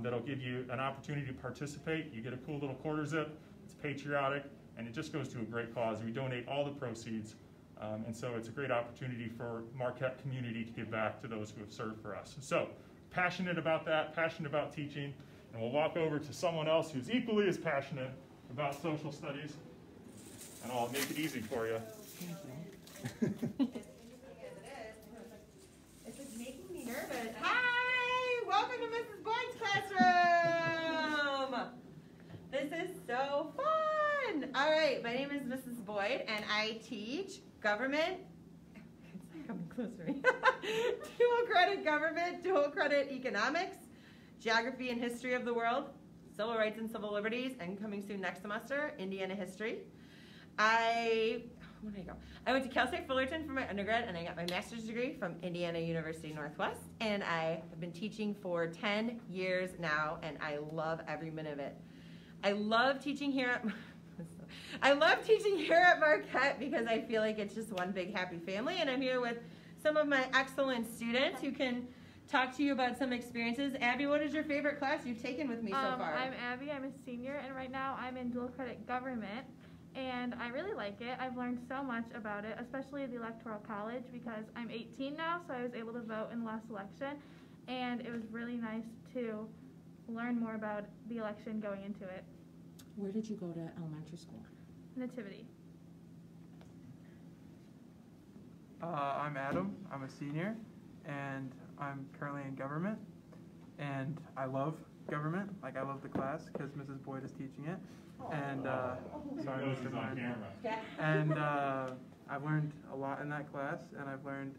that'll give you an opportunity to participate. You get a cool little quarter zip, it's patriotic, and it just goes to a great cause. We donate all the proceeds, and so it's a great opportunity for Marquette community to give back to those who have served for us. So, passionate about that, passionate about teaching, and we'll walk over to someone else who's equally as passionate about social studies, and I'll make it easy for you. This is making me nervous. Hi! Welcome to Mrs. Boyd's classroom! This is so fun! All right, my name is Mrs. Boyd, and I teach government. It's not coming close to me. Dual credit government, dual credit economics, geography and history of the world, civil rights and civil liberties, and coming soon next semester, Indiana history. Where did I go? I went to Cal State Fullerton for my undergrad, and I got my master's degree from Indiana University Northwest, and I have been teaching for 10 years now, and I love every minute of it. I love teaching here at Marquette because I feel like it's just one big happy family, and I'm here with some of my excellent students who can talk to you about some experiences. Abby, what is your favorite class you've taken with me so far? I'm Abby, I'm a senior, and right now I'm in dual credit government. And I really like it. I've learned so much about it, especially the Electoral College, because I'm 18 now, so I was able to vote in the last election. And it was really nice to learn more about the election going into it. Where did you go to elementary school? Nativity. I'm Adam. I'm a senior, and I'm currently in government. And I love government. Like, I love the class because Mrs. Boyd is teaching it. And sorry, Mr. Meyer. And I've learned a lot in that class, and I've learned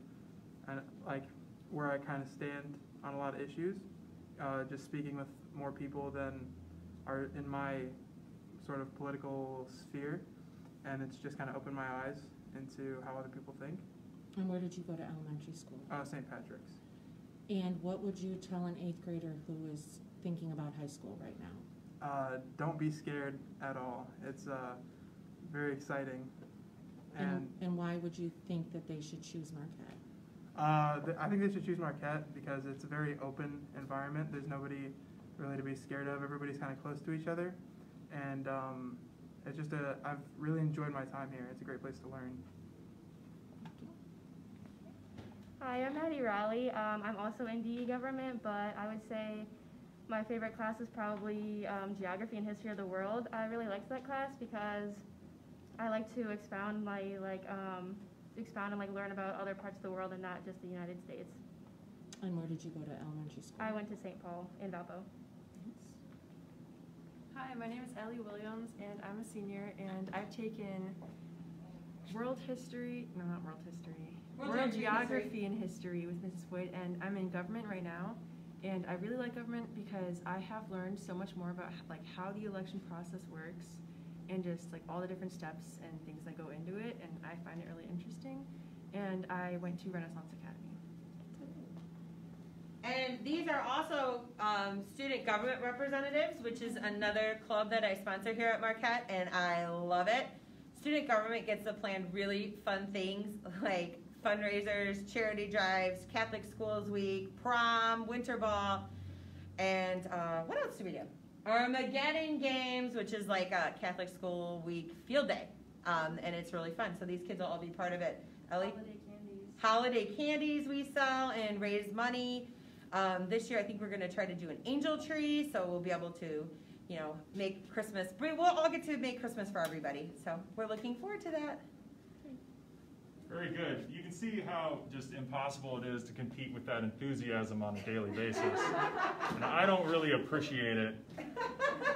like where I kind of stand on a lot of issues, just speaking with more people than are in my sort of political sphere, and it's just kind of opened my eyes into how other people think. And where did you go to elementary school? St. Patrick's. And what would you tell an 8th grader who is thinking about high school right now? Don't be scared at all. It's very exciting. And why would you think that they should choose Marquette? I think they should choose Marquette because it's a very open environment. There's nobody really to be scared of. Everybody's kind of close to each other. And it's just I've really enjoyed my time here. It's a great place to learn. Hi, I'm Maddie Riley. I'm also in DE government, but I would say my favorite class is probably geography and history of the world. I really liked that class because I like to expound and learn about other parts of the world and not just the United States. And where did you go to elementary school? I went to St. Paul in Valpo. Hi, my name is Ellie Williams, and I'm a senior, and I've taken world geography and history with Mrs. Boyd, and I'm in government right now. And I really like government because I have learned so much more about how the election process works and just all the different steps and things that go into it, and I find it really interesting. And I went to Renaissance Academy. And these are also student government representatives, which is another club that I sponsor here at Marquette, and I love it. Student government gets to plan really fun things like fundraisers, charity drives, Catholic Schools Week, prom, winter ball, and what else do we do? Armageddon games, which is like a Catholic School Week field day, and it's really fun. So these kids will all be part of it. Ellie? Holiday candies we sell and raise money. This year I think we're going to try to do an angel tree, so we'll be able to, make Christmas. We'll all get to make Christmas for everybody, so we're looking forward to that. Very good. You can see how just impossible it is to compete with that enthusiasm on a daily basis. And I don't really appreciate it.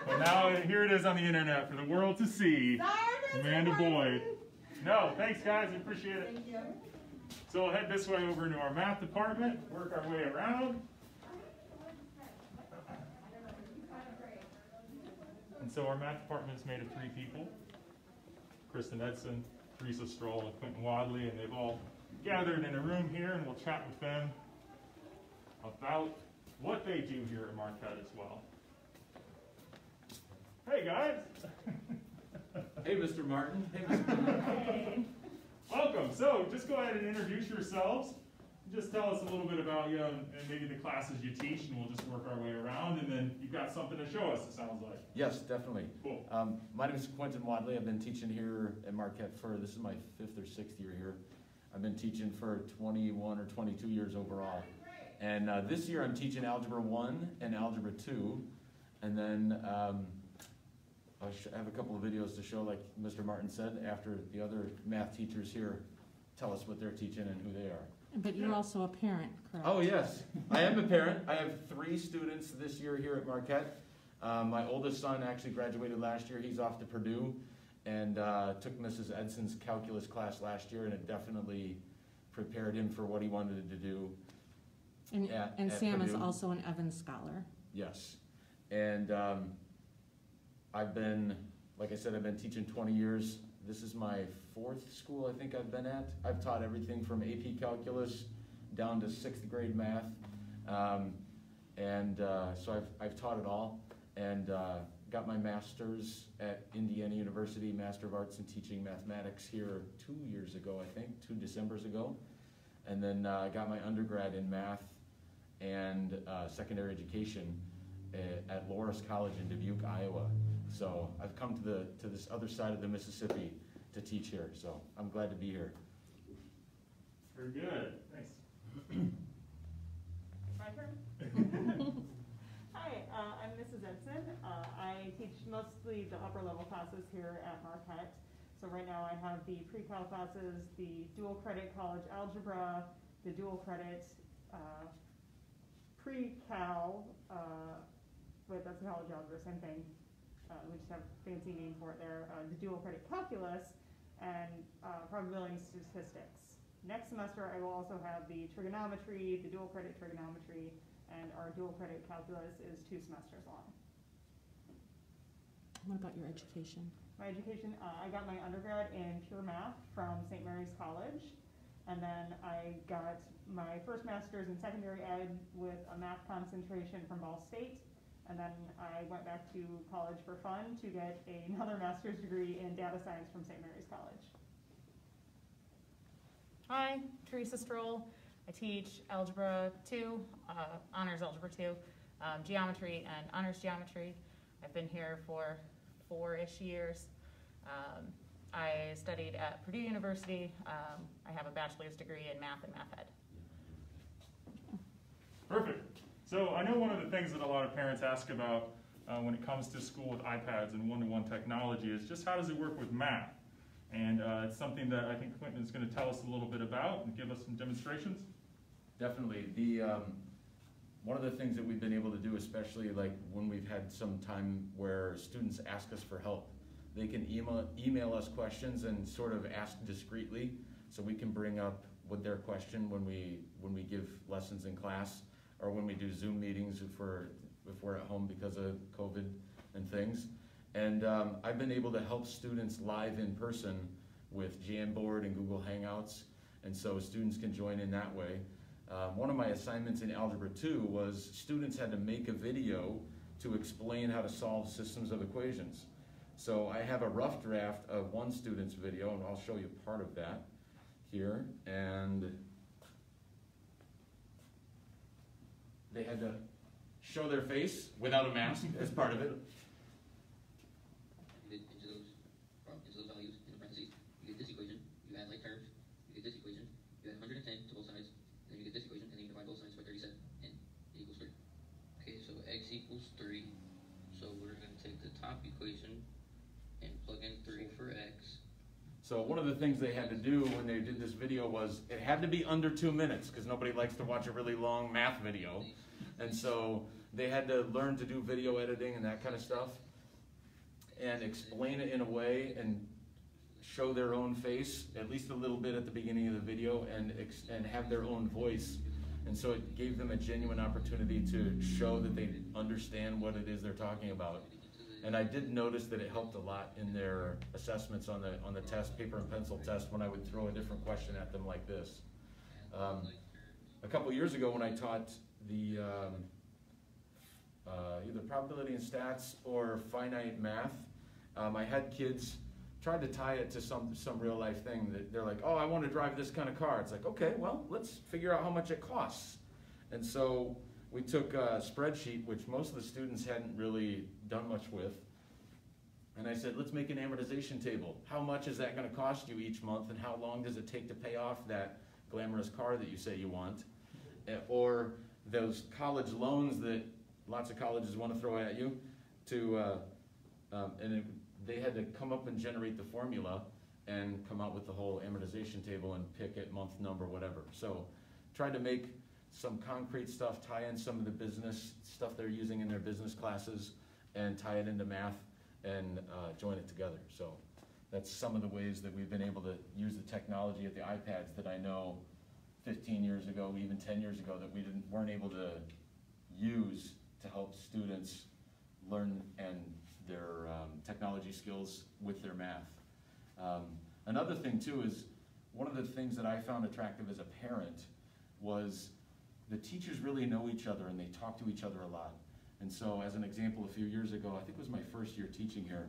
But now here it is on the internet for the world to see. Amanda Boyd. No, thanks guys, I appreciate it. Thank you. So we'll head this way over into our math department, work our way around. And so our math department is made of 3 people. Kristen Edson, Teresa Stroll, and Quentin Wadley, and they've all gathered in a room here, and we'll chat with them about what they do here at Marquette as well. Hey, guys. Hey, Mr. Martin. Hey, Mr. Martin. Welcome. So just go ahead and introduce yourselves. Just tell us a little bit about you and maybe the classes you teach, and we'll just work our way around. And then you've got something to show us, it sounds like. Yes, definitely. Cool. My name is Quentin Wadley. I've been teaching here at Marquette this is my 5th or 6th year here. I've been teaching for 21 or 22 years overall. And this year I'm teaching Algebra 1 and Algebra 2. And then I have a couple of videos to show, like Mr. Martin said, after the other math teachers here tell us what they're teaching and who they are. But you're also a parent, correct? Oh, yes. I am a parent. I have 3 students this year here at Marquette. My oldest son actually graduated last year. He's off to Purdue and took Mrs. Edson's calculus class last year, and it definitely prepared him for what he wanted to do. And Sam is also an Evans Scholar. Yes. And I've been, like I said, I've been teaching 20 years. This is my 4th school I think I've been at. I've taught everything from AP Calculus down to 6th grade math. So I've taught it all, and got my master's at Indiana University, Master of Arts in Teaching Mathematics here 2 years ago, I think, 2 Decembers ago. And then got my undergrad in math and secondary education at Loras College in Dubuque, Iowa. So I've come to this other side of the Mississippi to teach here. So I'm glad to be here. Very good. Nice. My turn? Hi, I'm Mrs. Edson. I teach mostly the upper level classes here at Marquette. So right now I have the pre-cal classes, the dual credit college algebra, the dual credit pre-cal, wait, that's college algebra, same thing. We just have a fancy name for it there. The dual credit calculus and probability and statistics. Next semester I will also have the trigonometry, the dual credit trigonometry, and our dual credit calculus is 2 semesters long. What about your education? My education, I got my undergrad in pure math from St. Mary's College, and then I got my first master's in secondary ed with a math concentration from Ball State, and then I went back to college for fun to get another master's degree in data science from St. Mary's College. Hi, Teresa Stroll. I teach Algebra 2, Honors Algebra 2, Geometry and Honors Geometry. I've been here for 4-ish years. I studied at Purdue University. I have a bachelor's degree in math and math ed. Perfect. So I know one of the things that a lot of parents ask about when it comes to school with iPads and one-to-one technology is just how does it work with math? And it's something that I think Quentin is going to tell us a little bit about and give us some demonstrations. Definitely. One of the things that we've been able to do, especially like when we've had some time where students ask us for help, they can email us questions and sort of ask discreetly, so we can bring up with their question when we give lessons in class, or when we do Zoom meetings if we're at home because of COVID and things. And I've been able to help students live in person with Jamboard and Google Hangouts, and so students can join in that way. One of my assignments in Algebra 2 was students had to make a video to explain how to solve systems of equations. So I have a rough draft of one student's video, and I'll show you part of that here. And they had to show their face without a mask as part of it. Into those values in the parentheses, you get this equation, you add like terms, you get this equation, you add 110 to both sides, and then you get this equation, and then you divide both sides by 37, and it equals 3. Okay, so x equals 3, so we're going to take the top equation and plug in 3 for x. So one of the things they had to do when they did this video was it had to be under 2 minutes, because nobody likes to watch a really long math video. And so they had to learn to do video editing and that kind of stuff, and explain it in a way and show their own face, at least a little bit at the beginning of the video, and have their own voice. And so it gave them a genuine opportunity to show that they understand what it is they're talking about. And I did notice that it helped a lot in their assessments on the test, paper and pencil test, when I would throw a different question at them like this. A couple years ago when I taught the either probability and stats or finite math. I had kids tried to tie it to some real life thing that they're like, oh, I want to drive this kind of car. It's like, okay, well, let's figure out how much it costs. And so we took a spreadsheet, which most of the students hadn't really done much with. And I said, let's make an amortization table. How much is that going to cost you each month, and how long does it take to pay off that glamorous car that you say you want? Or those college loans that lots of colleges want to throw at you. They had to come up and generate the formula and come out with the whole amortization table and pick it month number, whatever. So tried to make some concrete stuff, tie in some of the business stuff they're using in their business classes, and tie it into math and join it together. So that's some of the ways that we've been able to use the technology at the iPads that I know 15 years ago, even 10 years ago, that we weren't able to use to help students learn and their technology skills with their math. Another thing too is, one of the things that I found attractive as a parent was the teachers really know each other and they talk to each other a lot. And so as an example, a few years ago, I think it was my first year teaching here,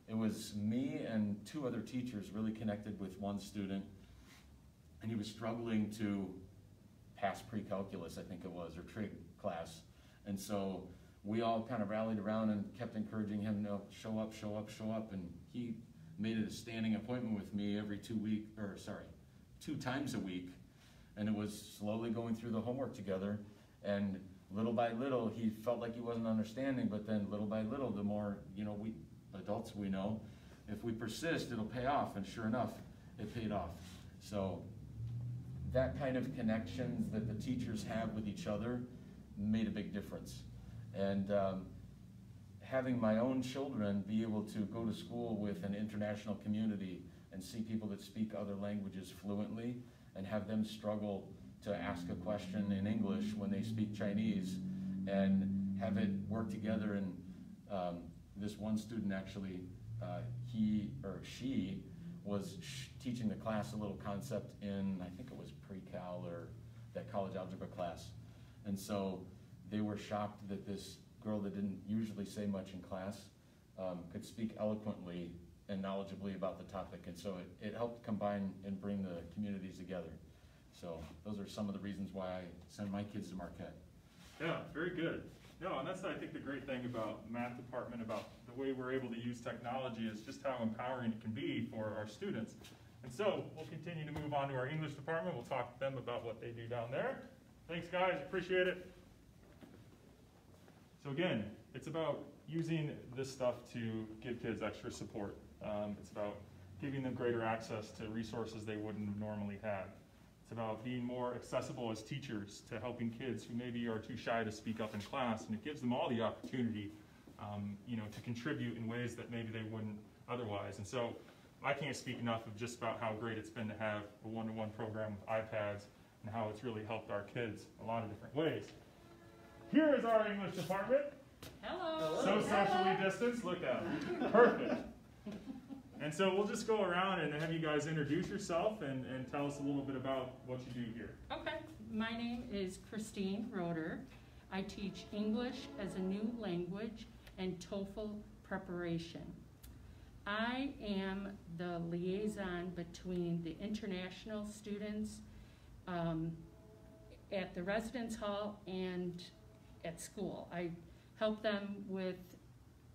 it was me and 2 other teachers really connected with one student, and he was struggling to pass pre-calculus, I think it was, or trig class. And so we all kind of rallied around and kept encouraging him to show up, show up, show up, and he made it a standing appointment with me every 2 times a week, and it was slowly going through the homework together, and little by little he felt like he wasn't understanding, but then little by little, the more, we adults we know, if we persist, it'll pay off, and sure enough, it paid off. So that kind of connections that the teachers have with each other made a big difference. And having my own children be able to go to school with an international community and see people that speak other languages fluently and have them struggle to ask a question in English when they speak Chinese, and have it work together. And this one student actually, he or she was teaching the class a little concept in, I think it was pre-cal or that college algebra class. And so they were shocked that this girl that didn't usually say much in class could speak eloquently and knowledgeably about the topic. And so it helped combine and bring the communities together. So those are some of the reasons why I send my kids to Marquette. Yeah, very good. No, and that's, I think, the great thing about the math department, about the way we're able to use technology, is just how empowering it can be for our students. And so we'll continue to move on to our English department. We'll talk to them about what they do down there. Thanks, guys. Appreciate it. So again, it's about using this stuff to give kids extra support. It's about giving them greater access to resources they wouldn't have normally had. It's about being more accessible as teachers to helping kids who maybe are too shy to speak up in class, and it gives them all the opportunity to contribute in ways that maybe they wouldn't otherwise. And so I can't speak enough of just about how great it's been to have a one-to-one program with iPads and how it's really helped our kids a lot of different ways. Here is our English department. Hello. So socially distanced, look out. Perfect. And so we'll just go around and have you guys introduce yourself and tell us a little bit about what you do here. Okay, my name is Christine Roeder. I teach English as a new language and TOEFL preparation. I am the liaison between the international students at the residence hall and at school. I help them with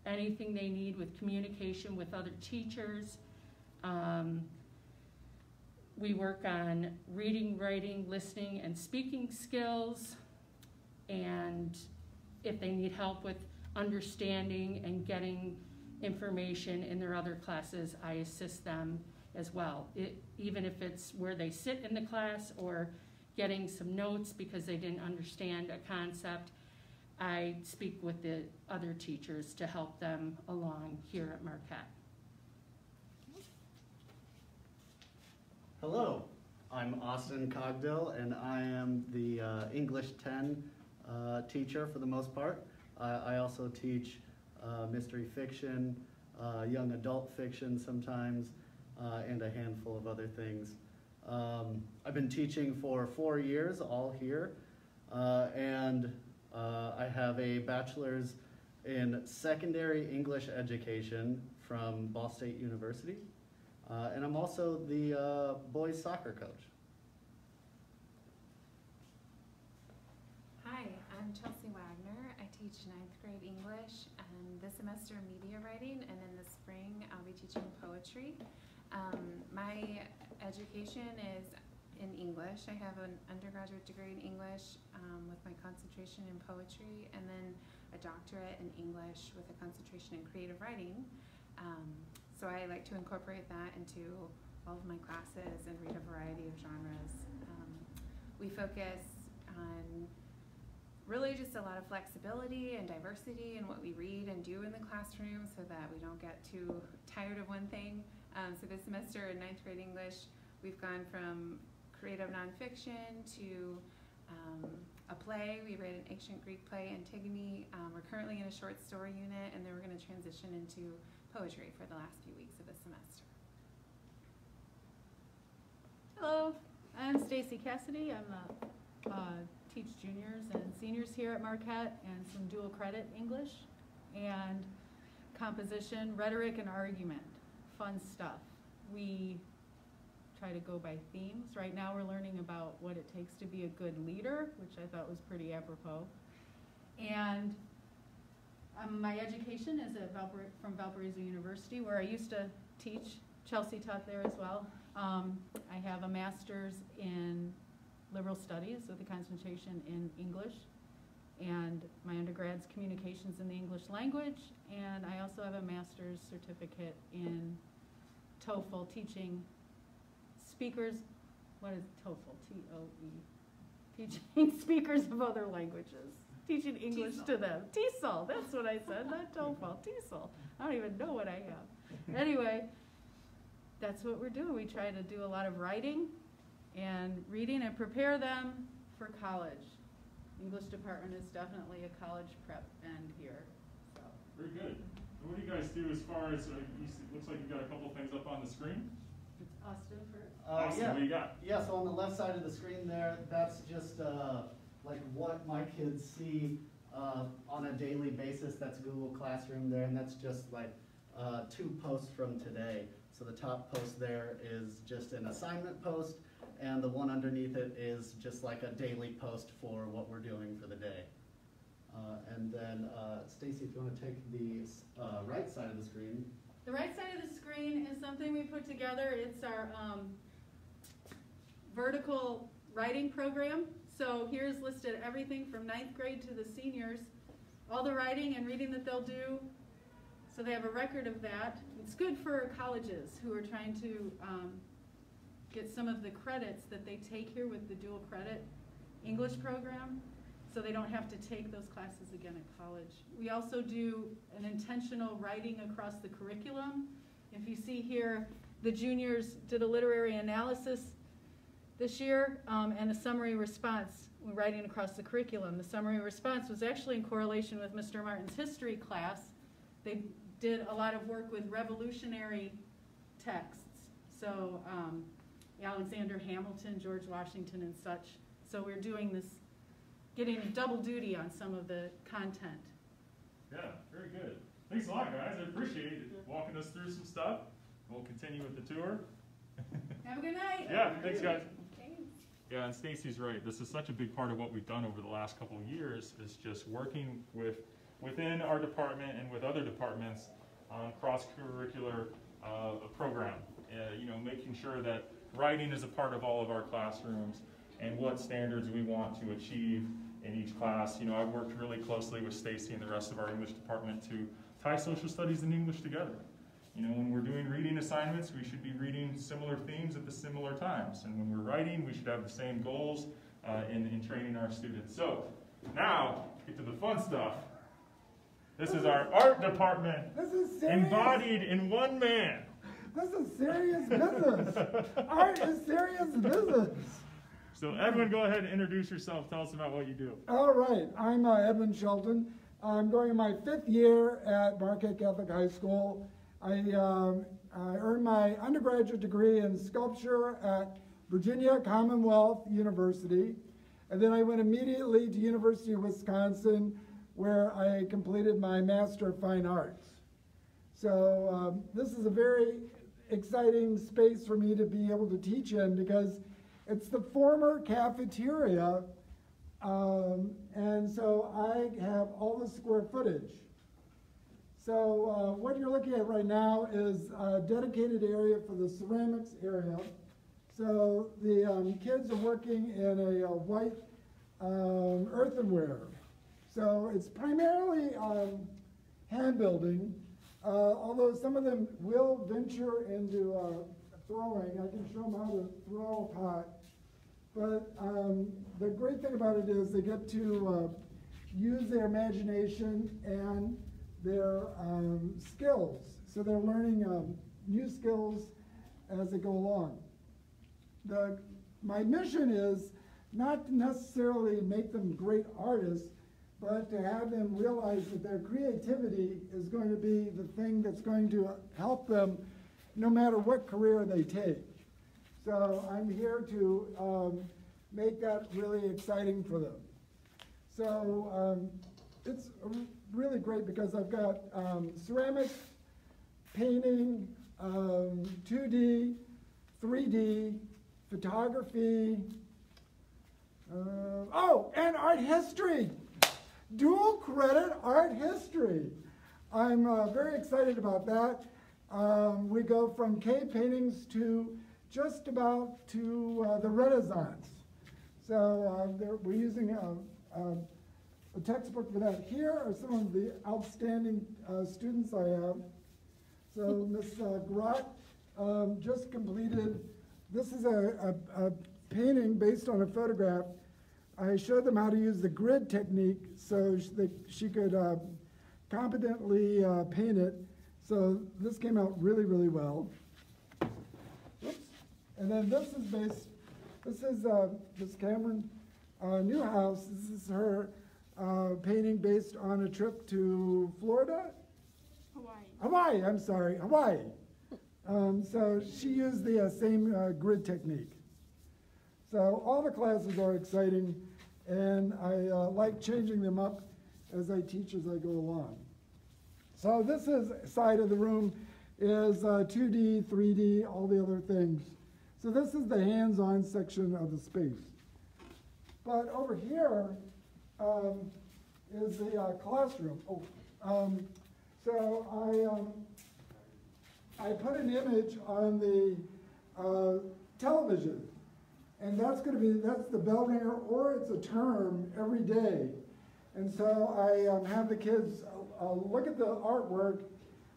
anything they need with communication with other teachers. We work on reading, writing, listening, and speaking skills. And if they need help with understanding and getting information in their other classes, I assist them as well. Even if it's where they sit in the class or getting some notes because they didn't understand a concept, I speak with the other teachers to help them along here at Marquette. Hello, I'm Austin Cogdill, and I am the English 10 teacher for the most part. I also teach mystery fiction, young adult fiction sometimes, and a handful of other things. I've been teaching for 4 years, all here, and I have a bachelor's in secondary English education from Ball State University, and I'm also the boys soccer coach. Hi, I'm Chelsea Wagner. I teach 9th grade English and this semester media writing, and in the spring I'll be teaching poetry. My education is in English. I have an undergraduate degree in English with my concentration in poetry, and then a doctorate in English with a concentration in creative writing. So I like to incorporate that into all of my classes and read a variety of genres. We focus on really just a lot of flexibility and diversity in what we read and do in the classroom so that we don't get too tired of one thing. So this semester in 9th grade English, we've gone from creative nonfiction to a play. We read an ancient Greek play, Antigone. We're currently in a short story unit, and then we're going to transition into poetry for the last few weeks of the semester. Hello, I'm Stacy Cassidy. I'm teach juniors and seniors here at Marquette, and some dual credit English and composition, rhetoric, and argument. Fun stuff. We try to go by themes. Right now we're learning about what it takes to be a good leader, which I thought was pretty apropos. And my education is from Valparaiso University, where I used to teach. Chelsea taught there as well. I have a master's in liberal studies with a concentration in English, and my undergrad's communications in the English language, and I also have a master's certificate in TOEFL, teaching speakers, what is TOEFL, T-O-E, teaching speakers of other languages, teaching English to them. TESOL, that's what I said, not TOEFL, TESOL. I don't even know what I have. Anyway, that's what we're doing. We try to do a lot of writing and reading and prepare them for college. English department is definitely a college prep end here. So. Very good. And what do you guys do as far as, looks like you've got a couple things up on the screen? Austin first. Austin, Yeah. what do you got? Yeah, so on the left side of the screen there, that's just like what my kids see on a daily basis. That's Google Classroom there, and that's just like 2 posts from today. So the top post there is just an assignment post, and the one underneath it is just like a daily post for what we're doing for the day. And then, Stacy, if you want to take the right side of the screen. The right side of the screen is something we put together. It's our vertical writing program. So here's listed everything from 9th grade to the seniors, all the writing and reading that they'll do. So they have a record of that. It's good for colleges who are trying to get some of the credits that they take here with the dual credit English program, so they don't have to take those classes again at college. We also do an intentional writing across the curriculum. If you see here, the juniors did a literary analysis this year and a summary response writing across the curriculum. The summary response was actually in correlation with Mr. Martin's history class. They did a lot of work with revolutionary texts. So Alexander Hamilton, George Washington, and such. So we're doing this, getting double duty on some of the content. Yeah, very good. Thanks a lot, guys. I appreciate it walking us through some stuff. We'll continue with the tour. Have a good night. Yeah, thanks, guys. Yeah, and Stacy's right. This is such a big part of what we've done over the last couple of years, is just working within our department and with other departments on cross-curricular program. You know, making sure that writing is a part of all of our classrooms and what standards we want to achieve in each class. You know, I've worked really closely with Stacy and the rest of our English department to tie social studies and English together. You know, when we're doing reading assignments, we should be reading similar themes at the similar times. And when we're writing, we should have the same goals in training our students. So now, get to the fun stuff. This is our art department, this is serious. Embodied in one man. This is serious business. Art is serious business. So Edwin, go ahead and introduce yourself. Tell us about what you do. All right, I'm Edwin Shelton. I'm going in my 5th year at Marquette Catholic High School. I earned my undergraduate degree in sculpture at Virginia Commonwealth University. And then I went immediately to University of Wisconsin, where I completed my Master of Fine Arts. So this is a very exciting space for me to be able to teach in, because it's the former cafeteria, and so I have all the square footage. So what you're looking at right now is a dedicated area for the ceramics area. So the kids are working in a white earthenware. So it's primarily hand building, although some of them will venture into throwing. I can show them how to throw a pot. But the great thing about it is they get to use their imagination and their skills. So they're learning new skills as they go along. My mission is not to necessarily make them great artists, but to have them realize that their creativity is going to be the thing that's going to help them no matter what career they take. So I'm here to make that really exciting for them. So it's really great because I've got ceramics, painting, 2D, 3D, photography, and art history. Dual credit art history. I'm very excited about that. We go from cave paintings to just about to the Renaissance. So we're using a textbook for that. Here are some of the outstanding students I have. So Ms. Grott just completed, this is a painting based on a photograph. I showed them how to use the grid technique so she could competently paint it. So this came out really, really well. Oops. And then this is Ms. Cameron Newhouse. This is her painting based on a trip to Florida? Hawaii, I'm sorry, Hawaii. So she used the same grid technique. So all the classes are exciting, and I like changing them up as I teach as I go along. So this side of the room is 2D, 3D, all the other things. So this is the hands-on section of the space. But over here is the classroom. So I put an image on the television. And that's the bell ringer, or it's a term every day. And so I have the kids look at the artwork,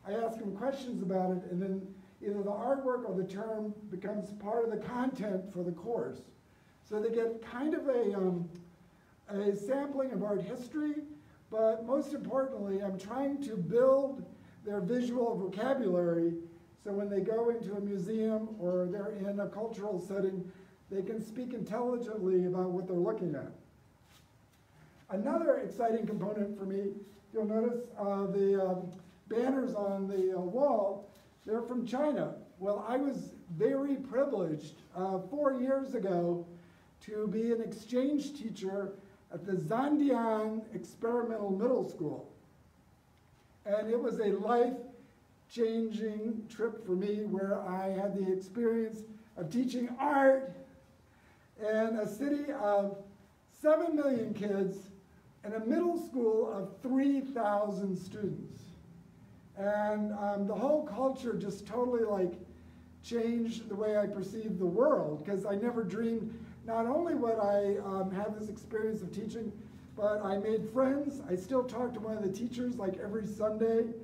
I ask them questions about it, and then either the artwork or the term becomes part of the content for the course. So they get kind of a sampling of art history, but most importantly, I'm trying to build their visual vocabulary so when they go into a museum or they're in a cultural setting, they can speak intelligently about what they're looking at. Another exciting component for me, you'll notice the banners on the wall, they're from China. Well, I was very privileged 4 years ago to be an exchange teacher at the Zhandian Experimental Middle School. And it was a life-changing trip for me where I had the experience of teaching art in a city of 7 million kids and a middle school of 3,000 students. And the whole culture just totally changed the way I perceived the world, because I never dreamed not only would I have this experience of teaching, but I made friends. I still talk to one of the teachers every Sunday.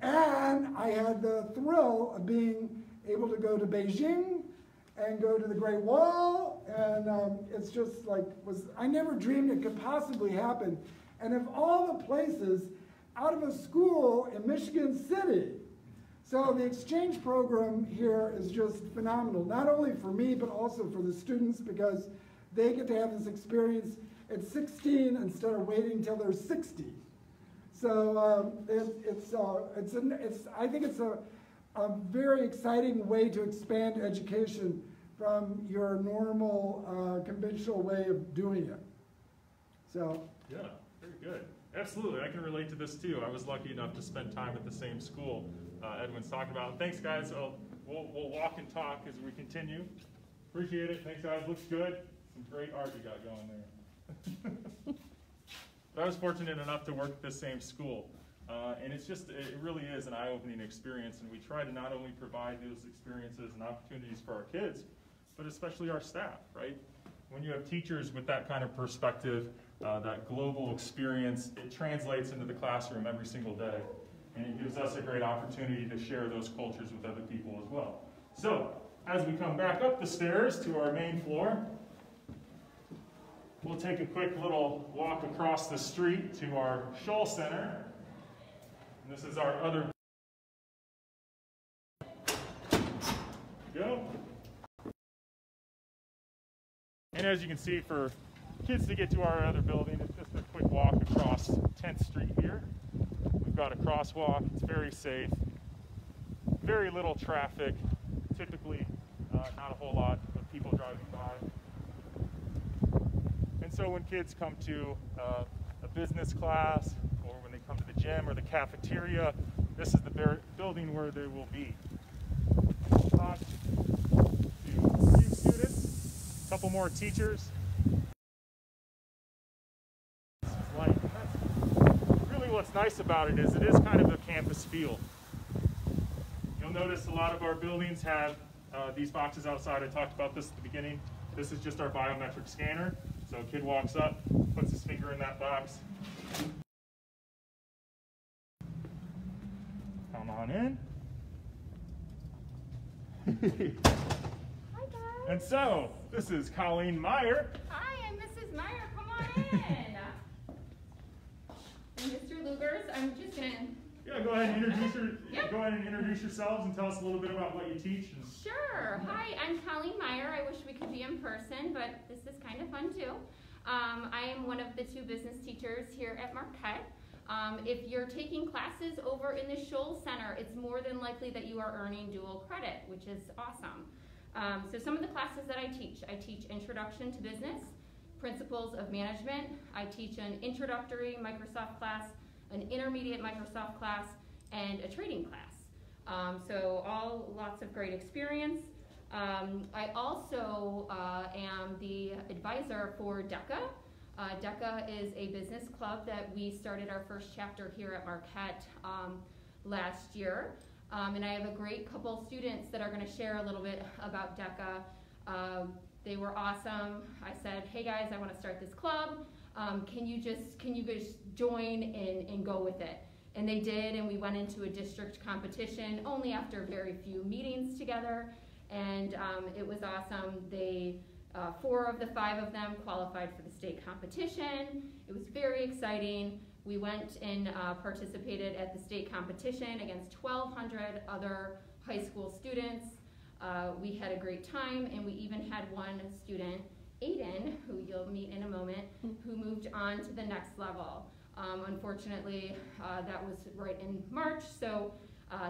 And I had the thrill of being able to go to Beijing and go to the Great Wall, and it's just I never dreamed it could possibly happen. And of all the places, out of a school in Michigan City. So the exchange program here is just phenomenal, not only for me, but also for the students, because they get to have this experience at 16 instead of waiting till they're 60. So I think it's a very exciting way to expand education from your normal conventional way of doing it. So, yeah, very good. Absolutely, I can relate to this too. I was lucky enough to spend time at the same school Edwin's talking about. Thanks, guys. We'll walk and talk as we continue. Appreciate it. Thanks, guys. Looks good. Some great art you got going there. But I was fortunate enough to work at the same school. And it really is an eye-opening experience, and we try to not only provide those experiences and opportunities for our kids, but especially our staff, right? When you have teachers with that kind of perspective, that global experience, it translates into the classroom every single day, and it gives us a great opportunity to share those cultures with other people as well. So, as we come back up the stairs to our main floor, we'll take a quick little walk across the street to our Scholl Center. And this is our other. Go. And as you can see, for kids to get to our other building, it's just a quick walk across 10th Street here. We've got a crosswalk. It's very safe. Very little traffic. Typically, not a whole lot of people driving by. And so when kids come to a business class, or when they come to the gym or the cafeteria, this is the building where they will be. Talk to a few students, a couple more teachers. Really what's nice about it is kind of a campus feel. You'll notice a lot of our buildings have these boxes outside. I talked about this at the beginning. This is just our biometric scanner. So a kid walks up, puts his finger in that box. Come on in. Hi, guys. And so, this is Colleen Meyer. Hi, I'm Mrs. Meyer. Come on in. And Mr. Lugers, I'm just going to... Yeah, go ahead and introduce yourselves and tell us a little bit about what you teach. Sure. Hi, I'm Colleen Meyer. I wish we could be in person, but this is kind of fun too. I am one of the 2 business teachers here at Marquette. If you're taking classes over in the Scholl Center, it's more than likely that you are earning dual credit, which is awesome. So some of the classes that I teach Introduction to Business, Principles of Management. I teach an introductory Microsoft class, an intermediate Microsoft class, and a trading class. So all lots of great experience. I also am the advisor for DECA. DECA is a business club that we started our first chapter here at Marquette last year. And I have a great couple students that are going to share a little bit about DECA. They were awesome. I said, hey guys, I want to start this club. Can you guys join and go with it? And they did, and we went into a district competition only after very few meetings together, and it was awesome. 4 of the 5 of them qualified for the state competition. It was very exciting. We went and participated at the state competition against 1,200 other high school students. We had a great time, and we even had one student, Aiden, who you'll meet in a moment, who moved on to the next level. Unfortunately, that was right in March, so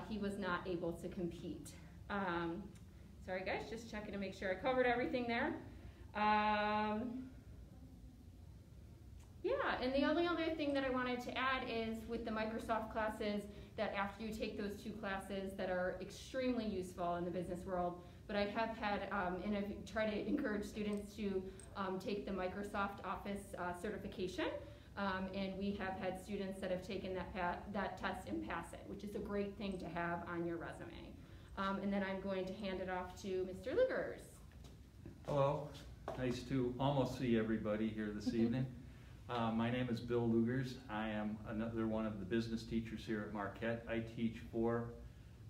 he was not able to compete. Sorry guys, just checking to make sure I covered everything there. Yeah, and the only other thing that I wanted to add is with the Microsoft classes, that after you take those 2 classes that are extremely useful in the business world, but I have had, and I've tried to encourage students to take the Microsoft Office certification, and we have had students that have taken that test and pass it, which is a great thing to have on your resume. And then I'm going to hand it off to Mr. Lugers. Hello, nice to almost see everybody here this evening. My name is Bill Lugers. I am another one of the business teachers here at Marquette. I teach 4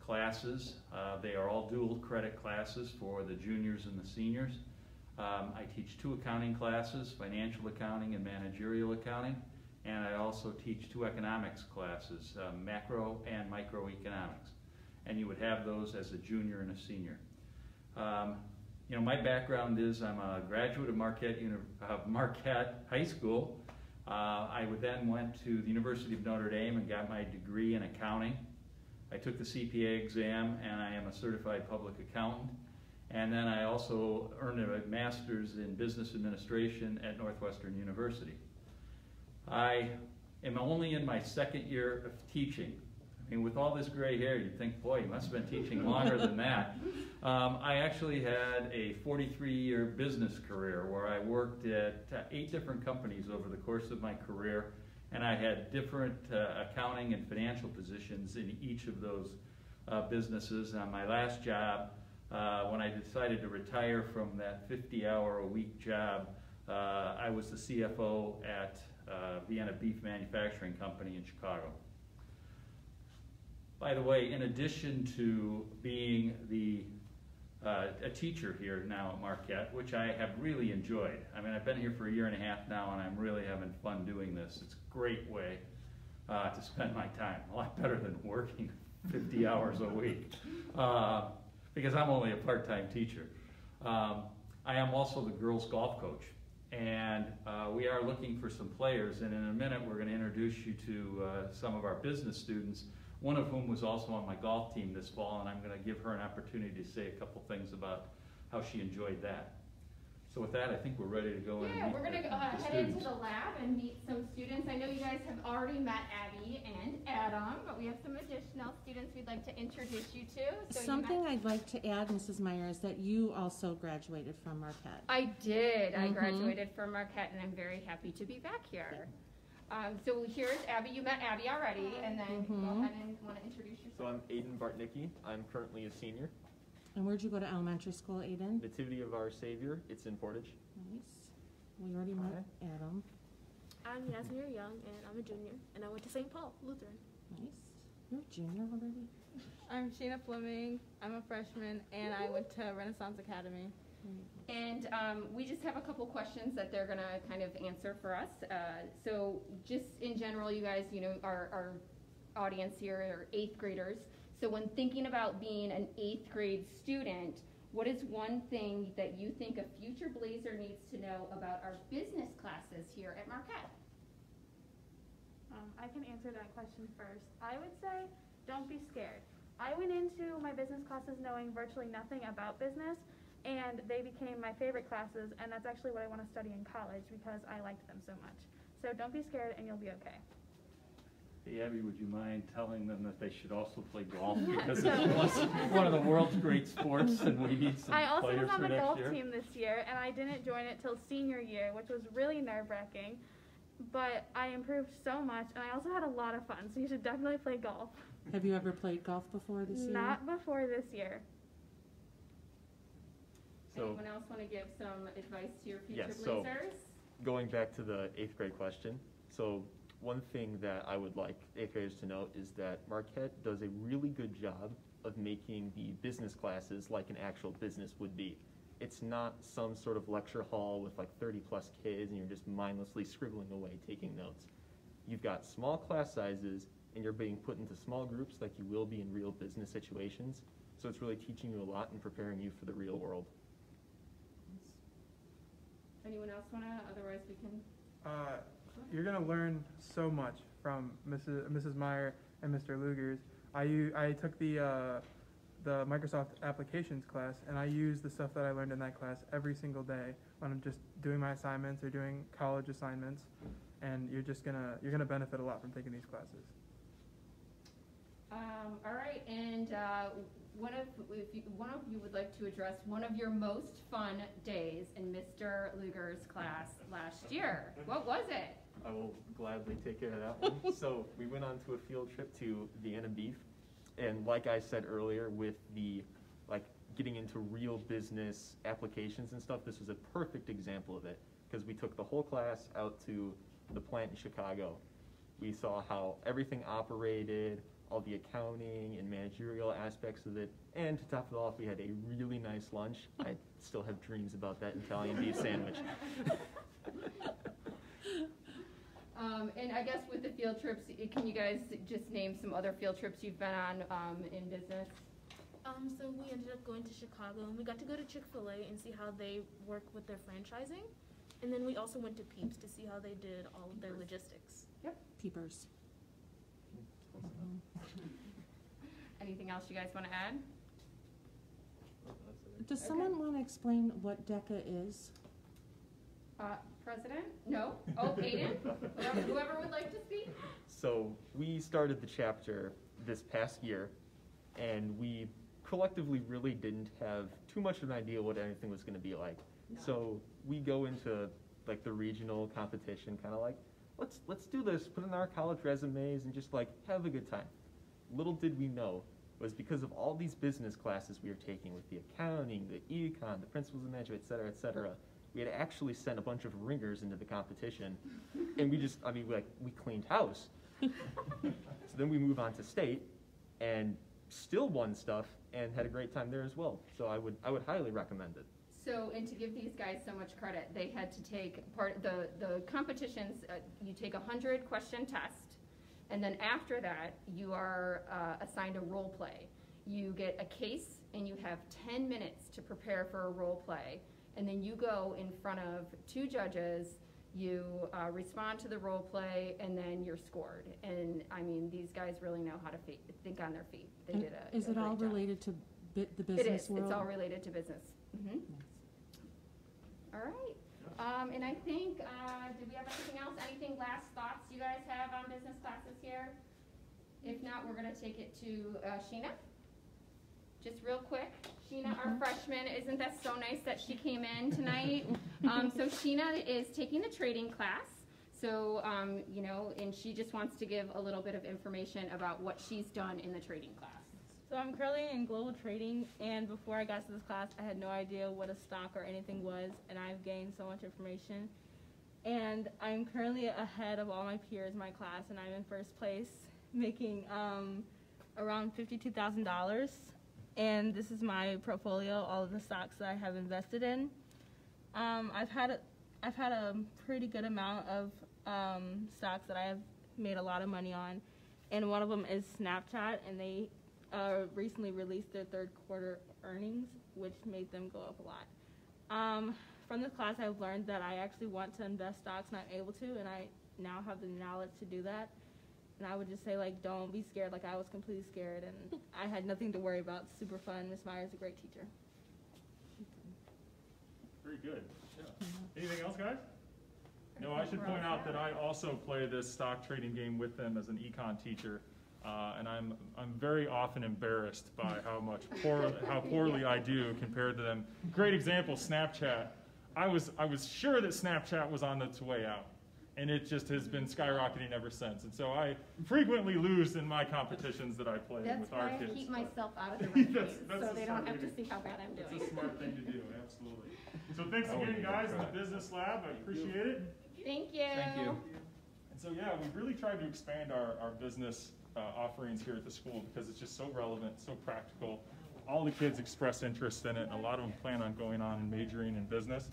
classes. They are all dual credit classes for the juniors and the seniors. I teach 2 accounting classes, financial accounting and managerial accounting, and I also teach 2 economics classes, macro and microeconomics. And you would have those as a junior and a senior. You know, my background is I'm a graduate of Marquette High School. I then went to the University of Notre Dame and got my degree in accounting. I took the CPA exam, and I am a certified public accountant. And then I also earned a master's in business administration at Northwestern University. I am only in my second year of teaching. I mean, with all this gray hair, you'd think, boy, you must have been teaching longer than that. I actually had a 43-year business career where I worked at 8 different companies over the course of my career, and I had different accounting and financial positions in each of those businesses. On my last job, when I decided to retire from that 50-hour-a-week job, I was the CFO at Vienna Beef Manufacturing Company in Chicago. By the way, in addition to being a teacher here now at Marquette, which I have really enjoyed. I mean, I've been here for a year and a half now, and I'm really having fun doing this. It's a great way to spend my time, a lot better than working 50 hours a week, because I'm only a part-time teacher. I am also the girls' golf coach, and we are looking for some players, and in a minute we're going to introduce you to some of our business students, one of whom was also on my golf team this fall, and I'm going to give her an opportunity to say a couple things about how she enjoyed that. So with that, I think we're ready to go in and meet we're going to head into the lab and meet some students. I know you guys have already met Abby and Adam, but we have some additional students we'd like to introduce you to. So something I'd like to add, Mrs. Meyer, is that you also graduated from Marquette. I did. I graduated from Marquette, and I'm very happy to be back here. So here's Abby. You met Abby already, and then go ahead and want to introduce yourself. So I'm Aiden Bartnicki. I'm currently a senior. And where'd you go to elementary school, Aiden? Nativity of Our Savior. It's in Portage. Nice. We already met Adam. I'm Yasmir Young, and I'm a junior, and I went to St. Paul Lutheran. Nice. You're a junior already? I'm Sheena Fleming. I'm a freshman, and I went to Renaissance Academy. And we just have a couple questions that they're going to kind of answer for us. So just in general, you guys, you know, our audience here are 8th graders. So when thinking about being an 8th grade student, what is one thing that you think a future Blazer needs to know about our business classes here at Marquette? I can answer that question first. I would say, don't be scared. I went into my business classes knowing virtually nothing about business, and they became my favorite classes, and that's actually what I want to study in college because I liked them so much. So don't be scared, and you'll be okay. Hey, Abby, would you mind telling them that they should also play golf because it's one of the world's great sports, and we need some players for next year? I also was on the golf team this year, and I didn't join it till senior year, which was really nerve-wracking, but I improved so much, and I also had a lot of fun, so you should definitely play golf. Have you ever played golf before this year? Not before this year. So, anyone else want to give some advice to your future Blazers? So going back to the 8th grade question, so one thing that I would like 8th graders to know is that Marquette does a really good job of making the business classes like an actual business would be. It's not some sort of lecture hall with like 30 plus kids and you're just mindlessly scribbling away taking notes. You've got small class sizes and you're being put into small groups like you will be in real business situations. So it's really teaching you a lot and preparing you for the real world. Anyone else want to? Otherwise we can. You're going to learn so much from Mrs. Meyer and Mr. Lugers. I took the Microsoft Applications class, and I use the stuff that I learned in that class every single day when I'm just doing my assignments or doing college assignments, and you're gonna benefit a lot from taking these classes. All right, and one of you would like to address one of your most fun days in Mr. Luger's class last year. What was it? I will gladly take care of that one. So we went on to a field trip to Vienna Beef, and like I said earlier, with the getting into real business applications and stuff, this was a perfect example of it because we took the whole class out to the plant in Chicago. We saw how everything operated, all the accounting and managerial aspects of it, and to top it off, we had a really nice lunch. I still have dreams about that Italian beef sandwich. And I guess with the field trips, can you guys just name some other field trips you've been on in business? So we ended up going to Chicago, and we got to go to Chick-fil-A and see how they work with their franchising. And then we also went to Peeps to see how they did all of their logistics. Yep. Peepers. Anything else you guys want to add? Does someone want to explain what DECA is? President? No? Oh, Aiden? Whoever would like to speak? So we started the chapter this past year, and we collectively really didn't have too much of an idea what anything was going to be like. No. So we go into like the regional competition, kind of like, let's do this, put in our college resumes, and just like have a good time. Little did we know was because of all these business classes we were taking with the accounting, the econ, the principles of management, et cetera, we had actually sent a bunch of ringers into the competition, and we just, we cleaned house. So then we move on to state, and still won stuff, and had a great time there as well. So I would highly recommend it. So, and to give these guys so much credit, they had to take the competitions, you take a 100-question test, and then after that, you are assigned a role play. You get a case, and you have 10 minutes to prepare for a role play. And then you go in front of 2 judges, you respond to the role play, and then you're scored. And I mean, these guys really know how to think on their feet. They did a Is it all great job. Related to the business world? It's all related to business. Mm-hmm. All right. And I think, did we have anything else? Anything last thoughts you guys have on business classes here? If not, we're going to take it to Sheena. Just real quick, Sheena, our freshman, isn't that so nice that she came in tonight? So Sheena is taking the trading class. So, and she just wants to give a little bit of information about what she's done in the trading class. So I'm currently in global trading, and before I got to this class, I had no idea what a stock or anything was, and I've gained so much information. And I'm currently ahead of all my peers in my class, and I'm in first place, making around $52,000. And this is my portfolio, all of the stocks that I have invested in. I've had a pretty good amount of stocks that I have made a lot of money on, and one of them is Snapchat, and they recently released their third quarter earnings, which made them go up a lot. From the class, I've learned that I actually want to invest stocks, and I'm able to, and I now have the knowledge to do that. And I would just say, don't be scared. I was completely scared, and I had nothing to worry about. It's super fun. Ms. Meyer is a great teacher. Very good. Yeah. Anything else, guys? No, I should point out that I also play this stock trading game with them as an econ teacher, and I'm very often embarrassed by how poorly I do compared to them. Great example, Snapchat. I was sure that Snapchat was on its way out, and it just has been skyrocketing ever since. And so I frequently lose in my competitions that I play with our kids. That's why I keep myself out of the rankings, so they don't have to see how bad I'm doing. It's a smart thing to do, absolutely. So thanks again, guys, in the business lab. I appreciate it. Thank you. Thank you. And so, yeah, we've really tried to expand our business offerings here at the school because it's just so relevant, so practical. All the kids express interest in it, and a lot of them plan on going on and majoring in business.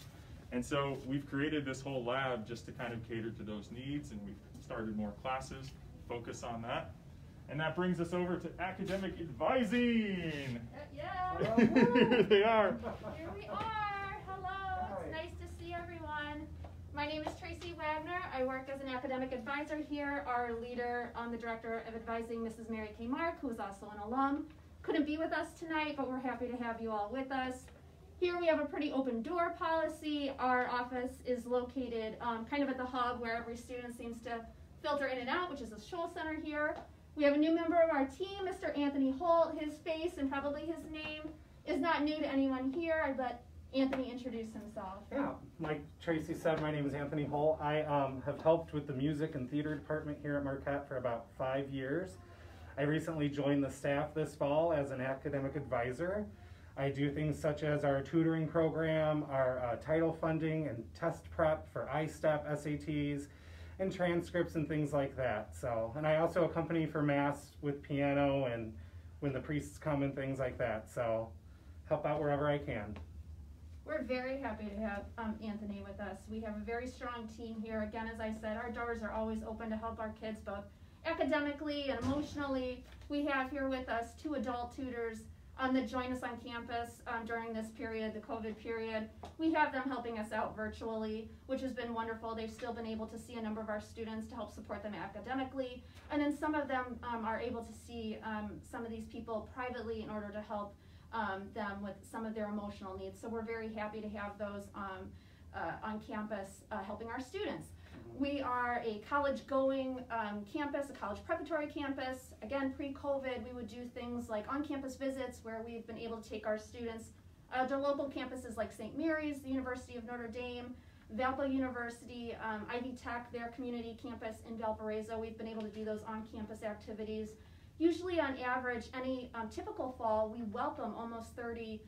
And so we've created this whole lab just to kind of cater to those needs, and we've started more classes, focus on that. And that brings us over to academic advising. Yeah. Here they are. Here we are. Hello. It's nice to see everyone. My name is Tracy Wagner. I work as an academic advisor here. Our leader, the director of advising, Mrs. Mary K. Mark, who is also an alum, couldn't be with us tonight, but we're happy to have you all with us. Here we have a pretty open door policy. Our office is located kind of at the hub where every student seems to filter in and out, which is the Scholl Center here. We have a new member of our team, Mr. Anthony Holt. His face and probably his name is not new to anyone here. I'd let Anthony introduce himself. Yeah, like Tracy said, my name is Anthony Holt. I have helped with the music and theater department here at Marquette for about 5 years. I recently joined the staff this fall as an academic advisor. I do things such as our tutoring program, our title funding and test prep for ISTEP, SATs, and transcripts and things like that. And I also accompany for Mass with piano and when the priests come and things like that. So help out wherever I can. We're very happy to have Anthony with us. We have a very strong team here. Again, as I said, our doors are always open to help our kids both academically and emotionally. We have here with us 2 adult tutors that join us on campus during this period, the COVID period. We have them helping us out virtually, which has been wonderful. They've still been able to see a number of our students to help support them academically. And then some of them are able to see some of these people privately in order to help them with some of their emotional needs. So we're very happy to have those on campus helping our students. We are a college-going campus, a college preparatory campus. Again, pre-COVID, we would do things like on-campus visits where we've been able to take our students to local campuses like St. Mary's, the University of Notre Dame, Valpo University, Ivy Tech, their community campus in Valparaiso. We've been able to do those on-campus activities. Usually on average, any typical fall, we welcome almost 30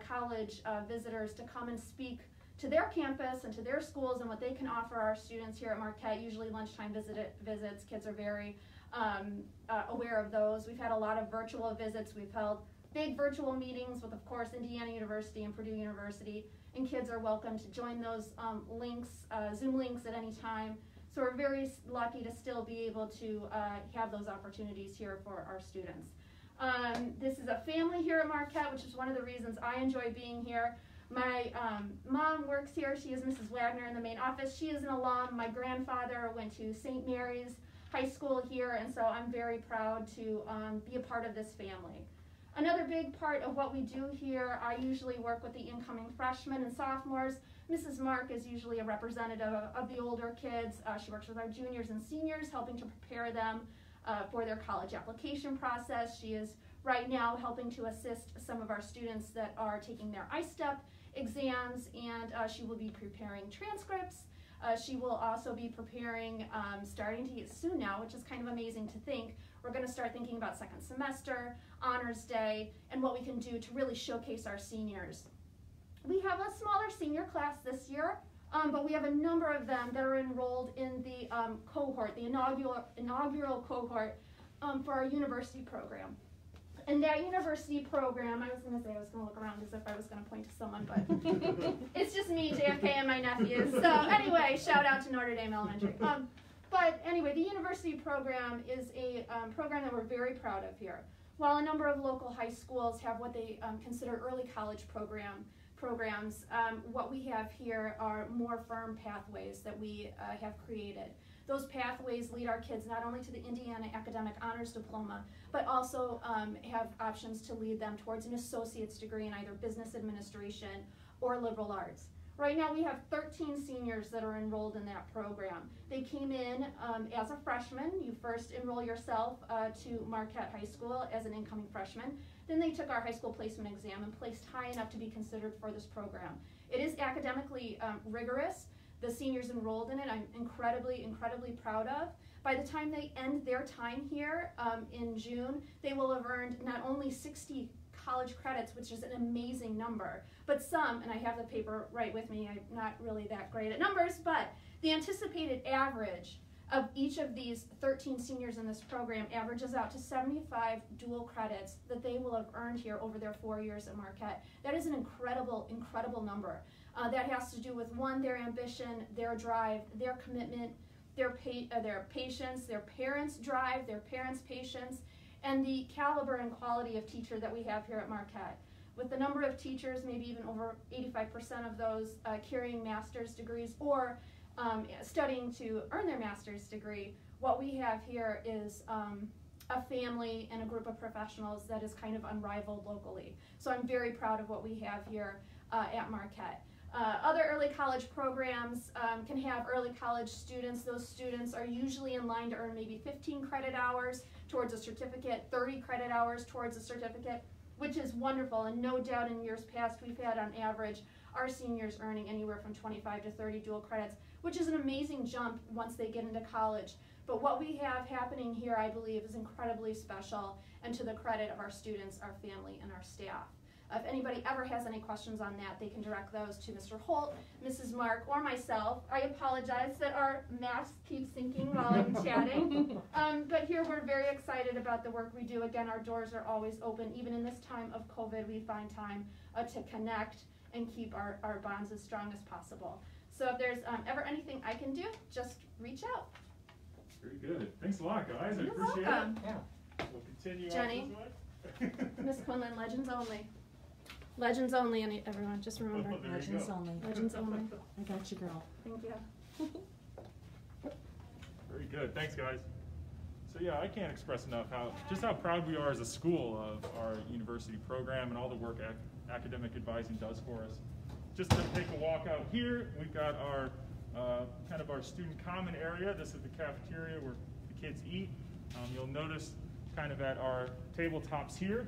college visitors to come and speak to their campus and to their schools and what they can offer our students here at Marquette. Usually lunchtime visits, kids are very aware of those. We've had a lot of virtual visits. We've held big virtual meetings with, of course, Indiana University and Purdue University, and kids are welcome to join those Zoom links at any time. So we're very lucky to still be able to have those opportunities here for our students. This is a family here at Marquette, which is one of the reasons I enjoy being here. My mom works here. She is Mrs. Wagner in the main office. She is an alum. My grandfather went to St. Mary's High School here, and so I'm very proud to be a part of this family. Another big part of what we do here, I usually work with the incoming freshmen and sophomores. Mrs. Mark is usually a representative of the older kids. She works with our juniors and seniors, helping to prepare them for their college application process. She is right now helping to assist some of our students that are taking their I-STEP exams, and she will be preparing transcripts. She will also be preparing, starting to get soon now, which is kind of amazing to think. We're going to start thinking about second semester, honors day, and what we can do to really showcase our seniors. We have a smaller senior class this year, but we have a number of them that are enrolled in the cohort, the inaugural cohort for our university program. And that university program, I was going to look around as if I was going to point to someone, but it's just me, JFK, and my nephews. So anyway, shout out to Notre Dame Elementary. But anyway, the university program is a program that we're very proud of here. While a number of local high schools have what they consider early college programs, what we have here are more firm pathways that we have created. Those pathways lead our kids not only to the Indiana Academic Honors Diploma, but also have options to lead them towards an associate's degree in either business administration or liberal arts. Right now we have 13 seniors that are enrolled in that program. They came in as a freshman. You first enroll yourself to Marquette High School as an incoming freshman. Then they took our high school placement exam and placed high enough to be considered for this program. It is academically rigorous. The seniors enrolled in it, I'm incredibly, incredibly proud of. By the time they end their time here in June, they will have earned not only 60 college credits, which is an amazing number, but some, and I have the paper right with me, I'm not really that great at numbers, but the anticipated average of each of these 13 seniors in this program averages out to 75 dual credits that they will have earned here over their 4 years at Marquette. That is an incredible, incredible number. That has to do with, one, their ambition, their drive, their commitment, their patience, their parents' drive, their parents' patience, and the caliber and quality of teacher that we have here at Marquette. With the number of teachers, maybe even over 85% of those carrying master's degrees or studying to earn their master's degree, what we have here is a family and a group of professionals that is kind of unrivaled locally. So I'm very proud of what we have here at Marquette. Other early college programs can have early college students. Those students are usually in line to earn maybe 15 credit hours towards a certificate, 30 credit hours towards a certificate, which is wonderful. And no doubt in years past we've had on average our seniors earning anywhere from 25 to 30 dual credits, which is an amazing jump once they get into college. But what we have happening here, I believe, is incredibly special and to the credit of our students, our family, and our staff. If anybody ever has any questions on that, they can direct those to Mr. Holt, Mrs. Mark, or myself. I apologize that our mask keeps sinking while I'm chatting. But here we're very excited about the work we do. Again, our doors are always open. Even in this time of COVID, we find time to connect and keep our bonds as strong as possible. So if there's ever anything I can do, just reach out. Very good. Thanks a lot, guys. I appreciate welcome. it. Yeah. We'll continue Jenny. on this way. Miss Quinlan, legends only. Legends only, everyone, just remember. Legends only. Legends only. I got you, girl. Thank you. Very good. Thanks, guys. So yeah, I can't express enough just how proud we are as a school of our university program and all the work academic advising does for us. just to take a walk out here, we've got our kind of our student common area. This is the cafeteria where the kids eat. You'll notice kind of at our tabletops here,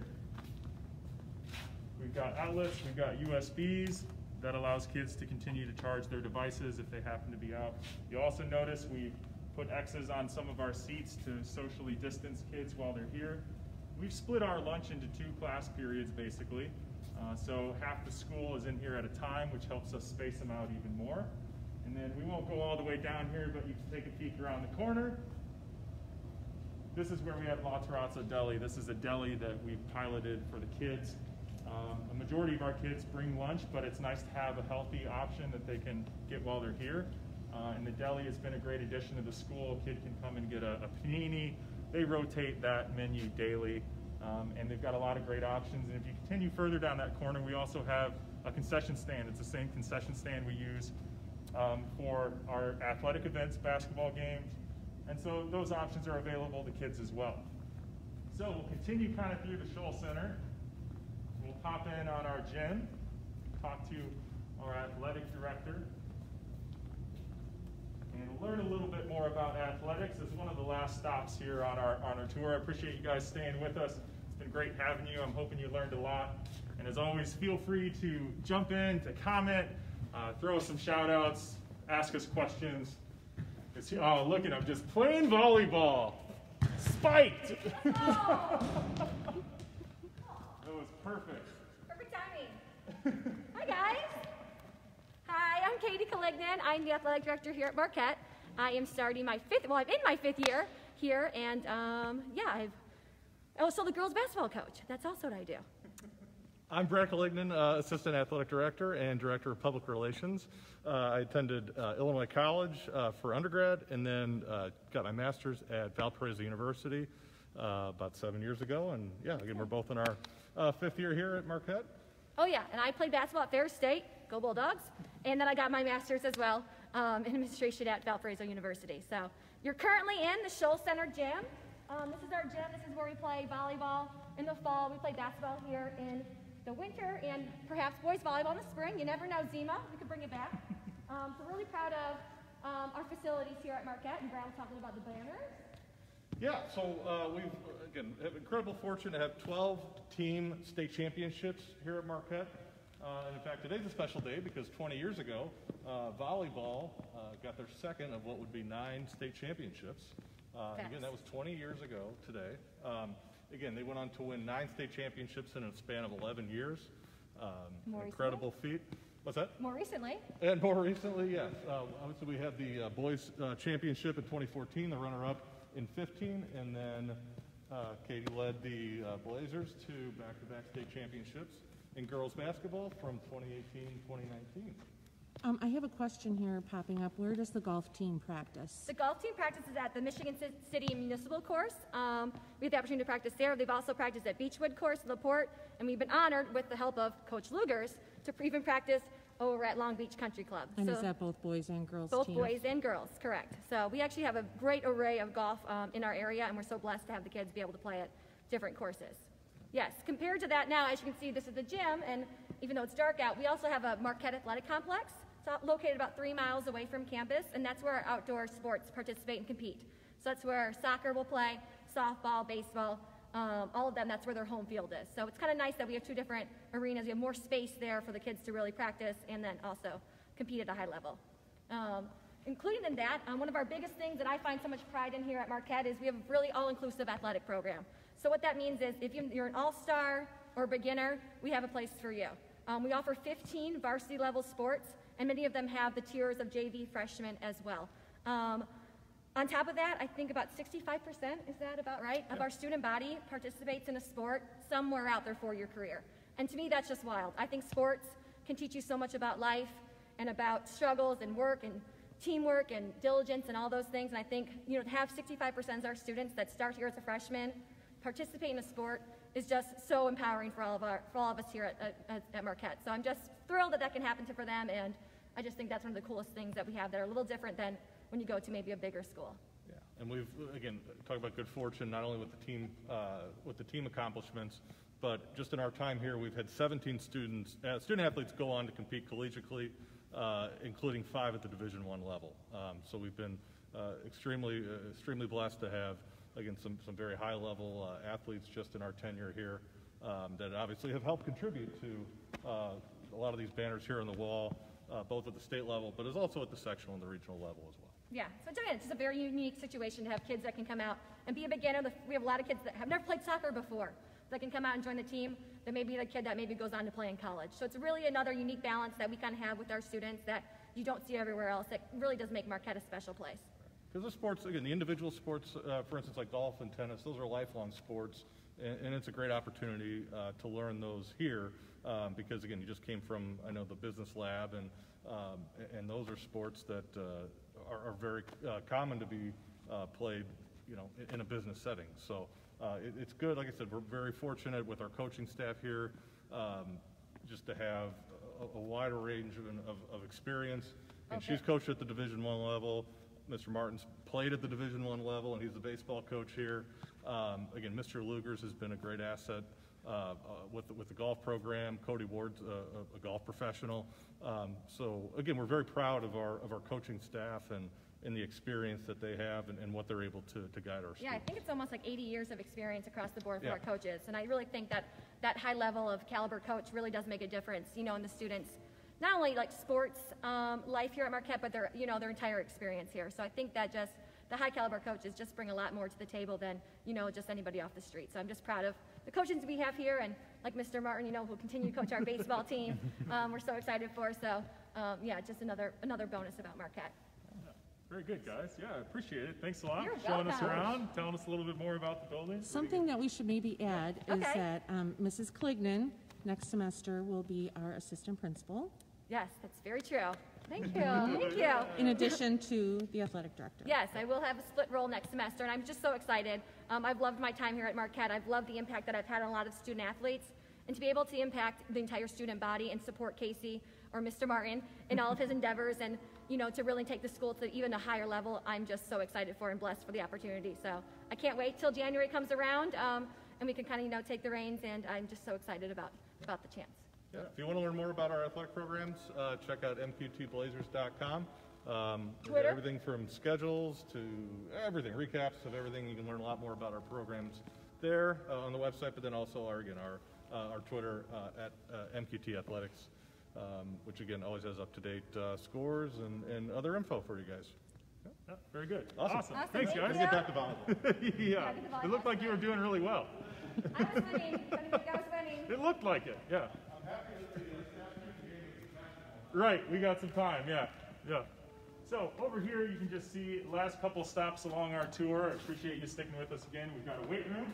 we've got outlets, we've got USBs. That allows kids to continue to charge their devices if they happen to be out. You'll also notice we've put X's on some of our seats to socially distance kids while they're here. We've split our lunch into 2 class periods, basically. So half the school is in here at a time, which helps us space them out even more. And then we won't go all the way down here, but you can take a peek around the corner. This is where we have Terrazzo Deli. This is a deli that we've piloted for the kids. A majority of our kids bring lunch, but it's nice to have a healthy option that they can get while they're here. And the deli has been a great addition to the school. A kid can come and get a panini. They rotate that menu daily, and they've got a lot of great options. And if you continue further down that corner, we also have a concession stand. It's the same concession stand we use for our athletic events, basketball games. And so those options are available to kids as well. So we'll continue kind of through the Scholl Center. We'll pop in on our gym, talk to our athletic director, and learn a little bit more about athletics. It's one of the last stops here on our tour. I appreciate you guys staying with us. It's been great having you. I'm hoping you learned a lot. And as always, feel free to jump in, to comment, throw us some shout outs, ask us questions. Oh, look at him, just playing volleyball. Spiked! Oh. That was perfect. Perfect timing. Hi, guys. Hi, I'm Katie Colligan. I'm the athletic director here at Marquette. I am starting my I'm in my 5th year here, and yeah, I'm also the girls' basketball coach. That's also what I do. I'm Brad Colligan, Assistant Athletic Director and Director of Public Relations. I attended Illinois College for undergrad, and then got my master's at Valparaiso University about 7 years ago. And yeah, again, we're both in our 5th year here at Marquette. Oh yeah, and I played basketball at Ferris State, go Bulldogs, and then I got my master's as well in administration at Valparaiso University. So you're currently in the Scholl Center gym. This is our gym. This is where we play volleyball in the fall. We play basketball here in the winter, and perhaps boys volleyball in the spring. You never know, Zima. We could bring it back. So really proud of our facilities here at Marquette, and Brad was talking about the banners. Yeah, so we've, again, have incredible fortune to have 12 team state championships here at Marquette. And in fact, today's a special day because 20 years ago, volleyball got their second of what would be 9 state championships. Again, that was 20 years ago today. Again, they went on to win 9 state championships in a span of 11 years. Incredible feat. What's that? More recently. And more recently, yes. Obviously, we had the boys championship in 2014, the runner-up in 15, and then Katie led the Blazers to back-to-back state championships in girls basketball from 2018-2019. I have a question here popping up. Where does the golf team practice? The golf team practices at the Michigan City Municipal Course. We have the opportunity to practice there. They've also practiced at Beechwood Course, LaPorte, and we've been honored with the help of Coach Lugers to even practice over at Long Beach Country Club. And is that both boys and girls Both teams? boys and girls, correct. So we actually have a great array of golf in our area, and we're so blessed to have the kids be able to play at different courses. Yes, compared to that now, as you can see, this is the gym, and even though it's dark out, we also have a Marquette Athletic Complex. It's located about 3 miles away from campus, and that's where our outdoor sports participate and compete. So that's where soccer will play, softball, baseball, all of them, that's where their home field is. So it's kind of nice that we have 2 different arenas. We have more space there for the kids to really practice and then also compete at a high level. Including in that, one of our biggest things that I find so much pride in here at Marquette is we have a really all-inclusive athletic program. So what that means is if you're an all-star or beginner, we have a place for you. We offer 15 varsity level sports, and many of them have the tiers of JV freshmen as well. On top of that, I think about 65%, is that about right, of our student body participates in a sport somewhere out their 4-year career. And to me, that's just wild. I think sports can teach you so much about life and about struggles and work and teamwork and diligence and all those things. And I think, to have 65% of our students that start here as a freshman participate in a sport is just so empowering for all of us here at Marquette. So I'm just thrilled that that can happen for them, and I just think that's one of the coolest things that we have that are a little different than when you go to maybe a bigger school. Yeah, and we've, again, talked about good fortune, not only with the team accomplishments, but just in our time here, we've had 17 student athletes go on to compete collegiately, including 5 at the Division I level. So we've been extremely blessed to have, again, some very high-level athletes just in our tenure here that obviously have helped contribute to a lot of these banners here on the wall, both at the state level, but is also at the sectional and the regional level as well. Yeah, so again, it's just a very unique situation to have kids that can come out and be a beginner. We have a lot of kids that have never played soccer before that can come out and join the team. That may be the kid that maybe goes on to play in college. So it's really another unique balance that we kind of have with our students that you don't see everywhere else. That really does make Marquette a special place. Because the sports, again, the individual sports, for instance, like golf and tennis, those are lifelong sports, and it's a great opportunity to learn those here. Because again, you just came from, I know, the business lab, and those are sports that are very common to be played, you know, in a business setting. So it's good. Like I said, we're very fortunate with our coaching staff here, just to have a wider range of experience. And she's coached at the Division I level. Mr. Martin's played at the Division I level, and he's the baseball coach here. Again, Mr. Lugers has been a great asset with the golf program. Cody Ward's a golf professional. So again, we're very proud of our coaching staff and the experience that they have and what they're able to guide our students. Yeah, I think it's almost like 80 years of experience across the board for our coaches. And I really think that high level of caliber coach really does make a difference, you know, in the students, not only like sports life here at Marquette, but their entire experience here. So I think that just the high caliber coaches just bring a lot more to the table than, you know, just anybody off the street. So I'm just proud of the coaches we have here, and like Mr. Martin, you know, who'll continue to coach our baseball team. We're so excited for. So yeah, just another bonus about Marquette. Very good, guys. Yeah, I appreciate it. Thanks a lot You're for showing us welcome. around, telling us a little bit more about the building. Something that we should maybe add is that Mrs. Colligan next semester will be our assistant principal. Yes, that's very true. Thank you. Thank you. In addition to the athletic director. Yes, I will have a split role next semester, and I'm just so excited. I've loved my time here at Marquette. I've loved the impact that I've had on a lot of student athletes, and to be able to impact the entire student body and support Casey or Mr. Martin in all of his endeavors, and you know, to really take the school to even a higher level, I'm just so excited for and blessed for the opportunity. So I can't wait till January comes around, and we can kind of, you know, take the reins, and I'm just so excited about the chance. Yeah, if you want to learn more about our athletic programs, check out mqtblazers.com. Twitter. Everything from schedules to everything, recaps of everything. You can learn a lot more about our programs there on the website, but then also our Twitter at MQT Athletics, which again always has up-to-date scores and other info for you guys. Yeah, very good. Awesome. Thanks, guys. Let's get back to volleyball. Yeah, it looked like you were doing really well. I was winning. I was winning. It looked like it, yeah. Right, we got some time, yeah. So over here you can just see last couple stops along our tour. I appreciate you sticking with us again. We've got a weight room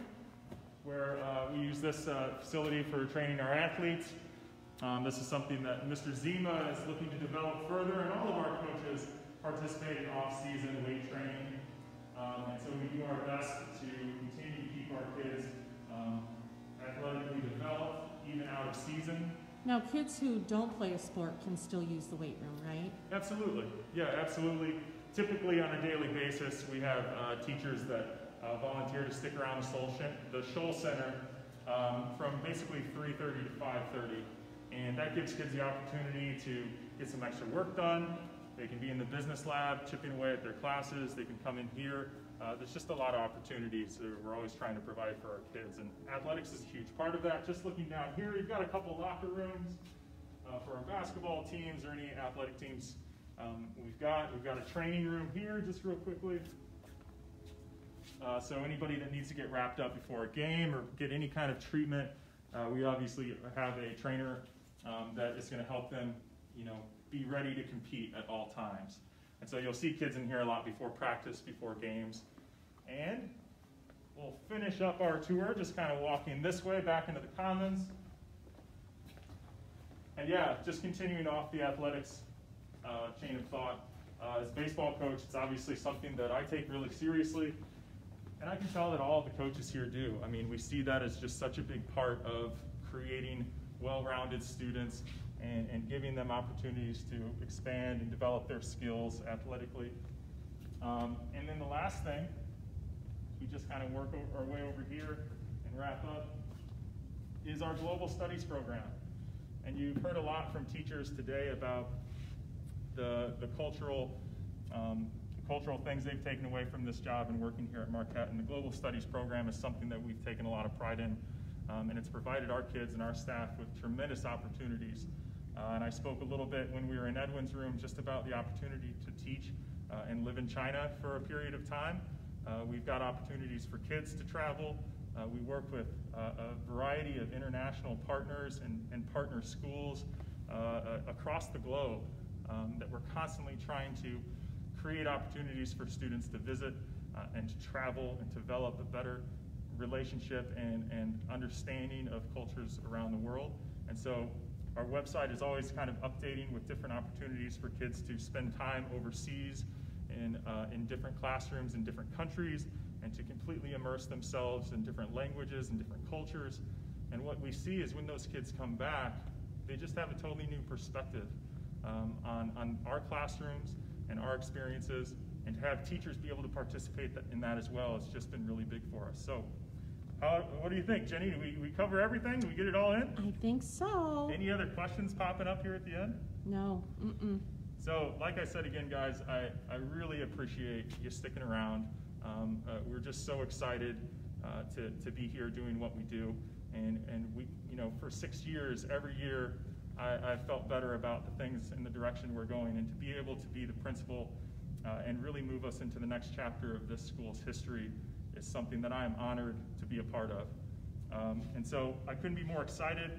where we use this facility for training our athletes. This is something that Mr. Zima is looking to develop further, and all of our coaches participate in off-season weight training. And so we do our best to continue to keep our kids athletically developed, even out of season. Now, kids who don't play a sport can still use the weight room, right? Absolutely. Yeah, absolutely. Typically on a daily basis, we have teachers that volunteer to stick around the Scholl Center from basically 3:30 to 5:30. And that gives kids the opportunity to get some extra work done. They can be in the business lab, chipping away at their classes. They can come in here. There's just a lot of opportunities that we're always trying to provide for our kids. And athletics is a huge part of that. Just looking down here, you've got a couple locker rooms for our basketball teams or any athletic teams. We've got a training room here, just real quickly. So anybody that needs to get wrapped up before a game or get any kind of treatment, we obviously have a trainer that is going to help them, you know, be ready to compete at all times. And so you'll see kids in here a lot before practice, before games. And we'll finish up our tour just kind of walking this way back into the commons. And yeah, just continuing off the athletics chain of thought. As a baseball coach, it's obviously something that I take really seriously. And I can tell that all of the coaches here do. I mean, we see that as just such a big part of creating well-rounded students and giving them opportunities to expand and develop their skills athletically. And then the last thing, we just kind of work our way over here and wrap up. is our Global Studies program. And you've heard a lot from teachers today about the cultural things they've taken away from this job and working here at Marquette. And the Global Studies program is something that we've taken a lot of pride in. And it's provided our kids and our staff with tremendous opportunities. And I spoke a little bit when we were in Edwin's room just about the opportunity to teach and live in China for a period of time. We've got opportunities for kids to travel. We work with a variety of international partners and partner schools across the globe that we're constantly trying to create opportunities for students to visit and to travel and develop a better relationship and understanding of cultures around the world. And so our website is always kind of updating with different opportunities for kids to spend time overseas in different classrooms in different countries and to completely immerse themselves in different languages and different cultures. And what we see is when those kids come back, they just have a totally new perspective on our classrooms and our experiences, and to have teachers be able to participate in that as well has just been really big for us. So what do you think, Jenny? Do we cover everything? Do we get it all in? I think so. Any other questions popping up here at the end? No. So, like I said again, guys, I really appreciate you sticking around. We're just so excited to be here doing what we do. And we, for 6 years, every year, I felt better about the things in the direction we're going. And to be able to be the principal and really move us into the next chapter of this school's history is something that I am honored to be a part of. And so I couldn't be more excited.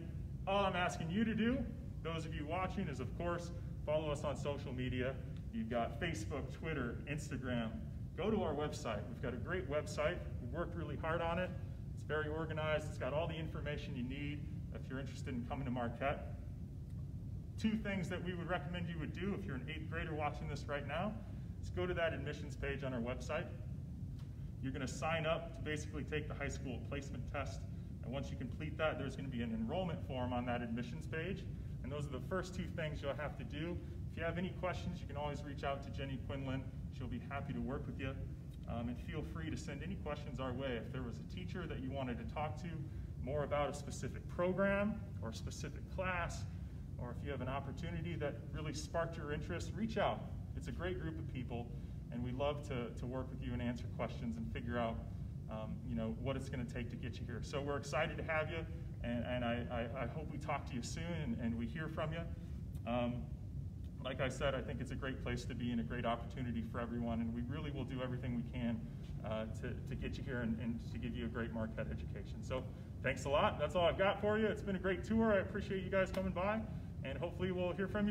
All I'm asking you to do, those of you watching, is of course, follow us on social media. You've got Facebook, Twitter, Instagram. Go to our website. We've got a great website. We've worked really hard on it. It's very organized. It's got all the information you need if you're interested in coming to Marquette. 2 things that we would recommend you would do if you're an 8th grader watching this right now is go to that admissions page on our website. You're going to sign up to basically take the high school placement test. And once you complete that, there's going to be an enrollment form on that admissions page. And those are the first 2 things you'll have to do. If you have any questions, you can always reach out to Jenny Quinlan. She'll be happy to work with you. And feel free to send any questions our way. If there was a teacher that you wanted to talk to more about a specific program or a specific class, or if you have an opportunity that really sparked your interest, reach out. It's a great group of people, and we love to work with you and answer questions and figure out what it's going to take to get you here. So we're excited to have you, and I hope we talk to you soon and we hear from you. Like I said, I think it's a great place to be and a great opportunity for everyone, and we really will do everything we can to get you here and to give you a great Marquette education. So thanks a lot. That's all I've got for you. It's been a great tour. I appreciate you guys coming by, and hopefully we'll hear from you